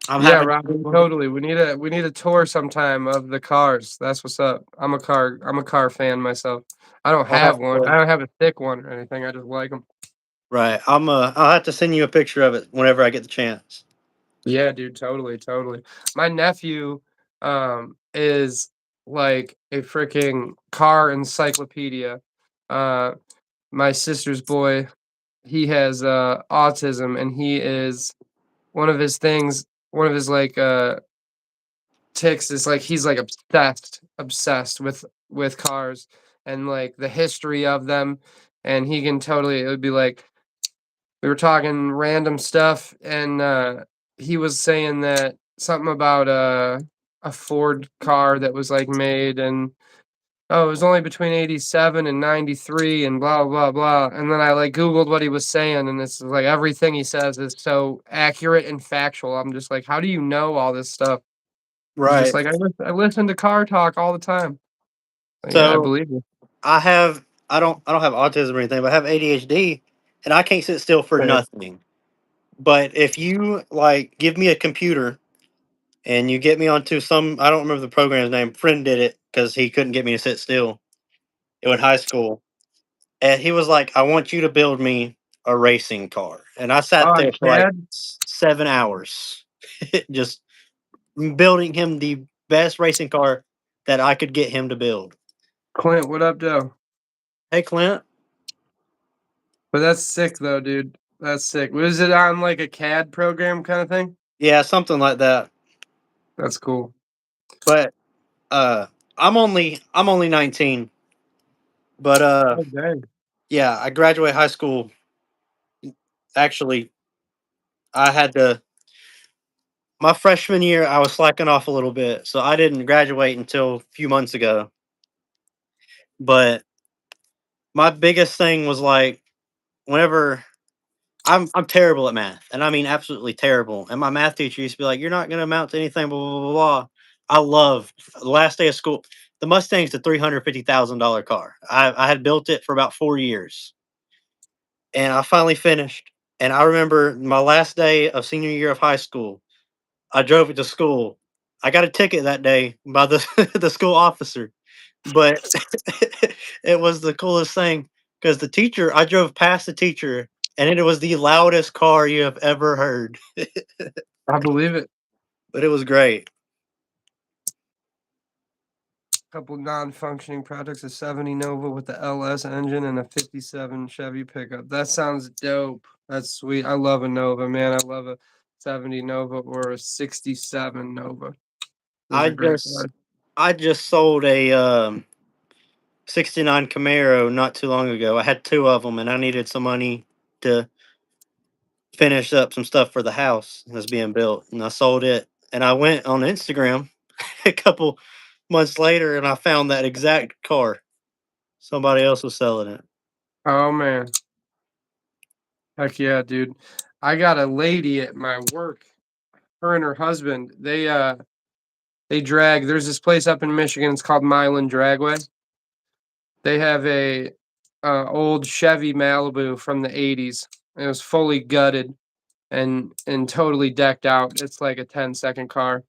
B: I'm
A: Yeah,
B: having.
A: Robin, totally. We need a tour sometime of the cars. That's what's up. I'm a car fan myself. I don't
B: I'll
A: have
B: have
A: one. I
B: to,
A: don't have a thick one or anything. I just like them.
B: right. I'll have to send you a picture of it whenever I get the chance.
A: Yeah, dude, totally, totally. My nephew is like a freaking car encyclopedia. Uh my sister's boy, he has autism, and he is one of his like ticks is like he's like obsessed with cars and like the history of them, and he can totally, it would be like we were talking random stuff, and he was saying that something about a Ford car that was like made, and oh, it was only between 87 and 93 and blah blah blah. And then I like Googled what he was saying, and it's like everything he says is so accurate and factual. I'm just like, how do you know all this stuff? He's just
B: Right.
A: like, I listen to car talk all the time. Like, yeah, I
B: So
A: believe you.
B: I don't have autism or anything, but I have ADHD, and I can't sit still for
A: Same.
B: nothing. But if you like give me a computer and you get me onto some, I don't remember the program's name. Friend did it because he couldn't get me to sit still. It was high school, and he was like, "I want you to build me a racing car," and I sat
A: On
B: there for like
A: CAD,
B: 7 hours, just building him the best racing car that I could get him to build.
A: Clint, what up, Joe?
B: Hey, Clint.
A: But that's sick though, dude. That's sick. Was it on like a CAD program kind of thing?
B: Yeah, something like that.
A: That's cool.
B: But uh, I'm only 19. But
A: Oh, dang.
B: yeah, I graduated high school. Actually, I had to my freshman year. I was slacking off a little bit, so I didn't graduate until a few months ago. But my biggest thing was like whenever I'm terrible at math, and I mean absolutely terrible. And my math teacher used to be like, "You're not going to amount to anything." Blah blah blah blah. I loved the last day of school. The Mustang's a $350,000 car. I had built it for about 4 years, and I finally finished. And I remember my last day of senior year of high school. I drove it to school. I got a ticket that day by the the school officer, but it was the coolest thing because the teacher. I drove past the teacher, and it was the loudest car you have ever heard.
A: I believe it.
B: But it was great.
A: Couple non-functioning projects: a 70 Nova with the LS engine and a 57 Chevy pickup. That sounds dope. That's sweet. I love a Nova, man. I love a 70 Nova or a 67 Nova. Those
B: I
A: are great
B: just
A: cars.
B: I just sold a '69 Camaro not too long ago. I had two of them, and I needed some money to finish up some stuff for the house that's being built, and I sold it. And I went on Instagram a couple months later, and I found that exact car. Somebody else was selling it.
A: Oh man. Heck yeah, dude. I got a lady at my work. Her and her husband, they drag. There's this place up in Michigan. It's called Milan Dragway. They have a old Chevy Malibu from the '80s. It was fully gutted and totally decked out. It's like a 10-second car,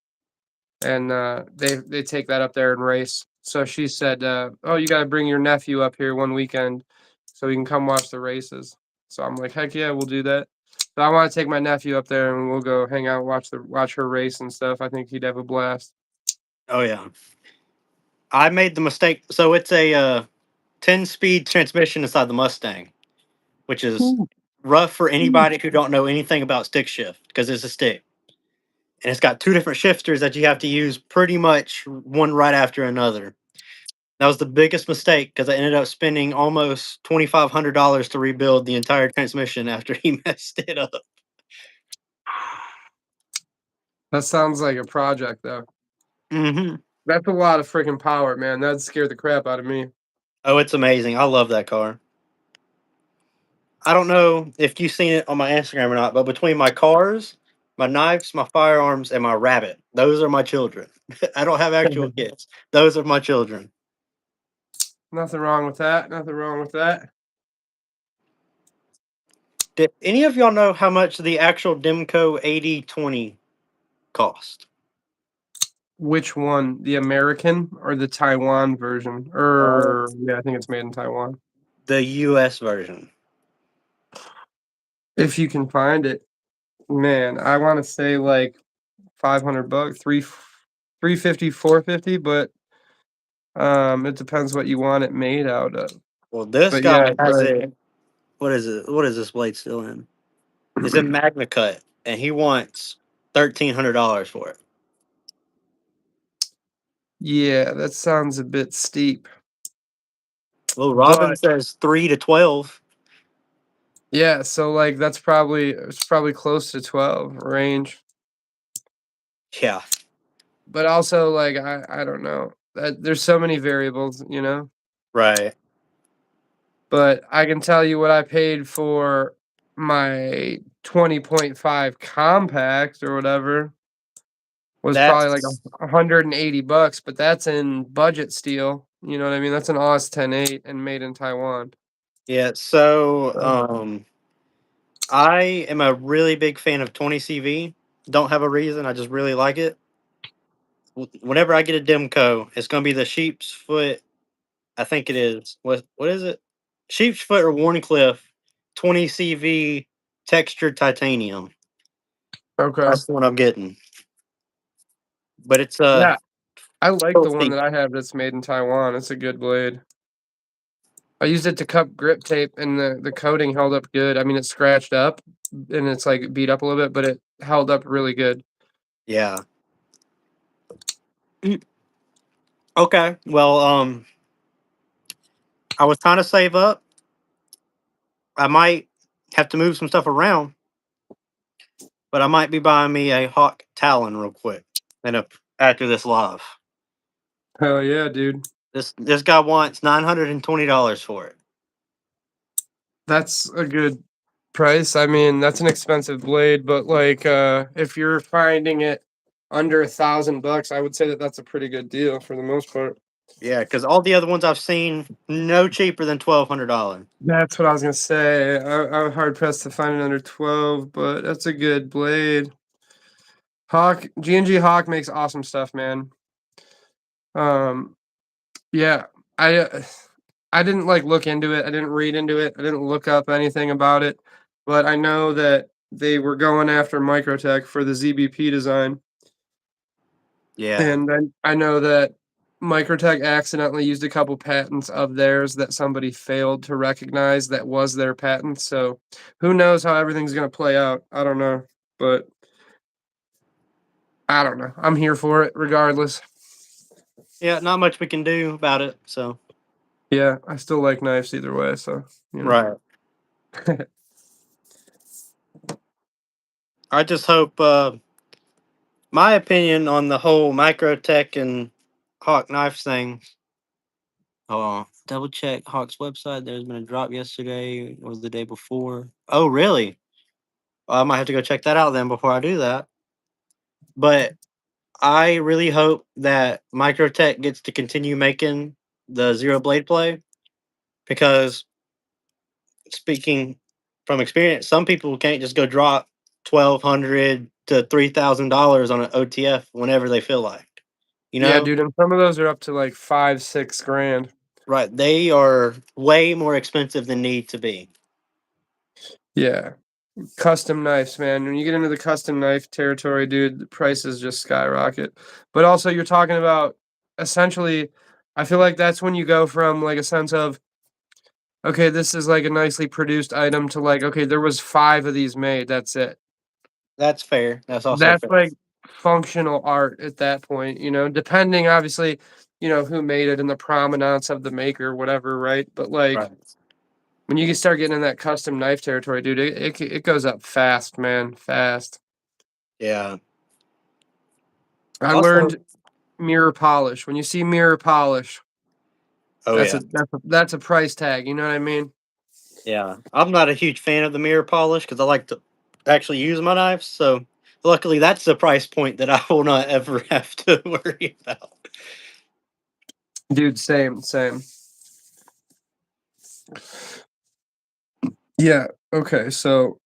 A: and they take that up there and race. So she said, "Oh, you got to bring your nephew up here one weekend, so he can come watch the races." So I'm like, "Heck yeah, we'll do that." So I want to take my nephew up there and we'll go hang out, watch her race and stuff. I think he'd have a blast.
B: Oh yeah, I made the mistake. So it's a 10-speed transmission inside the Mustang, which is
A: Ooh.
B: rough for anybody who don't know anything about stick shift because it's a stick. And it's got two different shifters that you have to use pretty much one right after another. That was the biggest mistake because I ended up spending almost $2,500 to rebuild the entire transmission after he messed it up.
A: That sounds like a project though.
B: Hmm.
A: That's a lot of freaking power, man. That'd scare the crap out of me.
B: Oh, it's amazing. I love that car. I don't know if you've seen it on my Instagram or not, but between my cars, my knives, my firearms, and my rabbit, those are my children. I don't have actual kids. Those are my children.
A: Nothing wrong with that. Nothing wrong with that.
B: Did any of y'all know how much the actual Demco 8020 cost?
A: Which one? The American or the Taiwan version?
B: Uh,
A: Or yeah, I think it's made in Taiwan.
B: the US version.
A: If you can find it. Man, I want to say like 500 bucks, 350, 450, but it depends what you want it made out of.
B: Well, this
A: But yeah,
B: guy
A: it's
B: has
A: like
B: it. What is it? What is this blade still in? It's in Magna Cut, and he wants $1,300 for it.
A: yeah, that sounds a bit steep.
B: Well, Robin
A: But
B: says 3 to 12.
A: yeah, so like it's probably close to 12 range.
B: Yeah,
A: But also like I don't know. There's so many variables.
B: right.
A: But I can tell you what I paid for my 20.5 compact or whatever was probably like
B: That's
A: 180 bucks, but that's in budget steel. You know what I mean? That's an AUS 10.8 and made in Taiwan.
B: yeah. So,
A: So,
B: I am a really big fan of 20CV. Don't have a reason. I just really like it. Whenever I get a Demco, it's going to be the sheep's foot. I think it is. What is it? Sheep's foot or Warncliffe 20CV textured titanium.
A: okay.
B: That's the one I'm getting. But it's
A: Yeah, I like the one
B: filthy.
A: that I have that's made in Taiwan. It's a good blade. I used it to cut grip tape and the coating held up good. I mean, it scratched up and it's like beat up a little bit, but it held up really good.
B: Yeah. Mm. Okay. Well, I was trying to save up. I might have to move some stuff around, but I might be buying me a Hawk Talon real quick. And after this live,
A: Hell yeah, dude.
B: this guy wants $920 for it.
A: That's a good price. I mean, that's an expensive blade, but like if you're finding it under 1,000 bucks, I would say that that's a pretty good deal for the most part.
B: Yeah, because all the other ones I've seen no cheaper than $1,200.
A: That's what I was gonna say. I'm hard pressed to find it under 12, but that's a good blade. Hawk G&G Hawk makes awesome stuff, man. Um, yeah, I uh, I didn't like look into it. I didn't read into it. I didn't look up anything about it, but I know that they were going after Microtech for the ZBP design.
B: Yeah,
A: And then I know that Microtech accidentally used a couple patents of theirs that somebody failed to recognize that was their patent. So who knows how everything's gonna play out? I don't know. But I don't know. I'm here for it regardless.
B: yeah, not much we can do about it. So
A: Yeah, I still like knives either way, so you know.
B: right, I just hope. My opinion on the whole Microtech and Hawk knives thing. Oh, double check Hawk's website. There's been a drop yesterday or the day before. Oh, really? Well, I might have to go check that out then before I do that. But I really hope that Microtech gets to continue making the Zero Blade play because speaking from experience, some people can't just go drop $1,200 to $3,000 on an OTF whenever they feel like. You
A: Yeah,
B: know,
A: dude, and some of those are up to like 5, 6 grand.
B: right? They are way more expensive than need to be.
A: Yeah. Custom knives, man. When you get into the custom knife territory, dude, the prices just skyrocket. But also you're talking about essentially I feel like that's when you go from like a sense of okay, this is like a nicely produced item to like, okay, there was 5 of these made, that's it.
B: That's fair. That's also
A: That's
B: fair.
A: like functional art at that point, depending obviously, who made it and the provenance of the maker, whatever, right? But like
B: Right.
A: when you can start getting in that custom knife territory, dude, it goes up fast, man, fast.
B: Yeah.
A: I
B: Also,
A: learned mirror polish. When you see mirror polish,
B: oh
A: that's
B: yeah.
A: a price tag, you know what I mean?
B: Yeah. I'm not a huge fan of the mirror polish because I like to actually use my knives. So luckily, that's the price point that I will not ever have to worry about.
A: Dude, same, same. Yeah, okay, so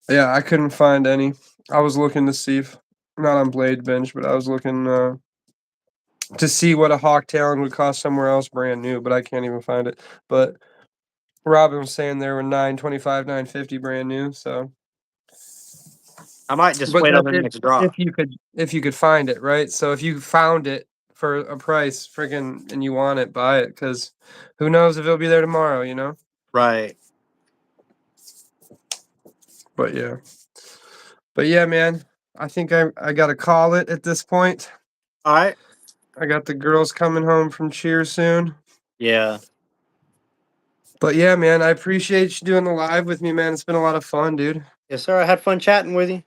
A: yeah, I couldn't find any. I was looking to see if not on Blade Bench, but I was looking to see what a hawk talon would cost somewhere else brand new, but I can't even find it. But Robin was saying there were 925, 950 brand new, so
B: I might just
A: but
B: wait on
A: that's
B: the
A: it
B: next drop.
A: if you could find it, right? So if you found it for a price, freaking, and you want it, buy it, because who knows if it'll be there tomorrow, you know?
B: Right.
A: But yeah. But yeah, man, I think I gotta call it at this point.
B: All right.
A: I got the girls coming home from cheer soon.
B: Yeah.
A: But yeah, man, I appreciate you doing the live with me, man. It's been a lot of fun, dude.
B: Yes, sir. I had fun chatting with you.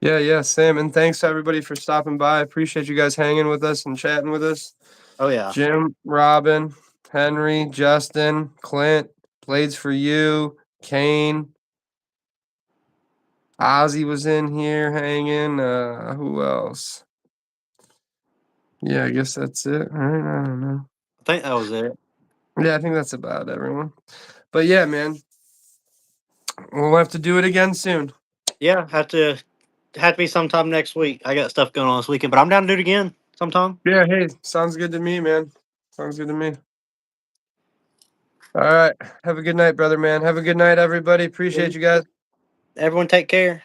A: Yeah, yeah, Sam. And thanks to everybody for stopping by. I appreciate you guys hanging with us and chatting with us.
B: Oh yeah.
A: Jim, Robin, Henry, Justin, Clint, Blades for You, Kane, Ozzy was in here hanging. Who else? Yeah, I guess that's it. All right, I don't know.
B: I think that was it.
A: Yeah, I think that's about everyone. But yeah, man, we'll have to do it again soon.
B: Yeah. Have to be sometime next week. I got stuff going on this weekend, but I'm down to do it again sometime.
A: Yeah, hey, sounds good to me, man. Sounds good to me. All right. Have a good night, brother, man. Have a good night, everybody. Appreciate you guys.
B: Everyone take care.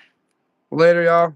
A: Later, y'all.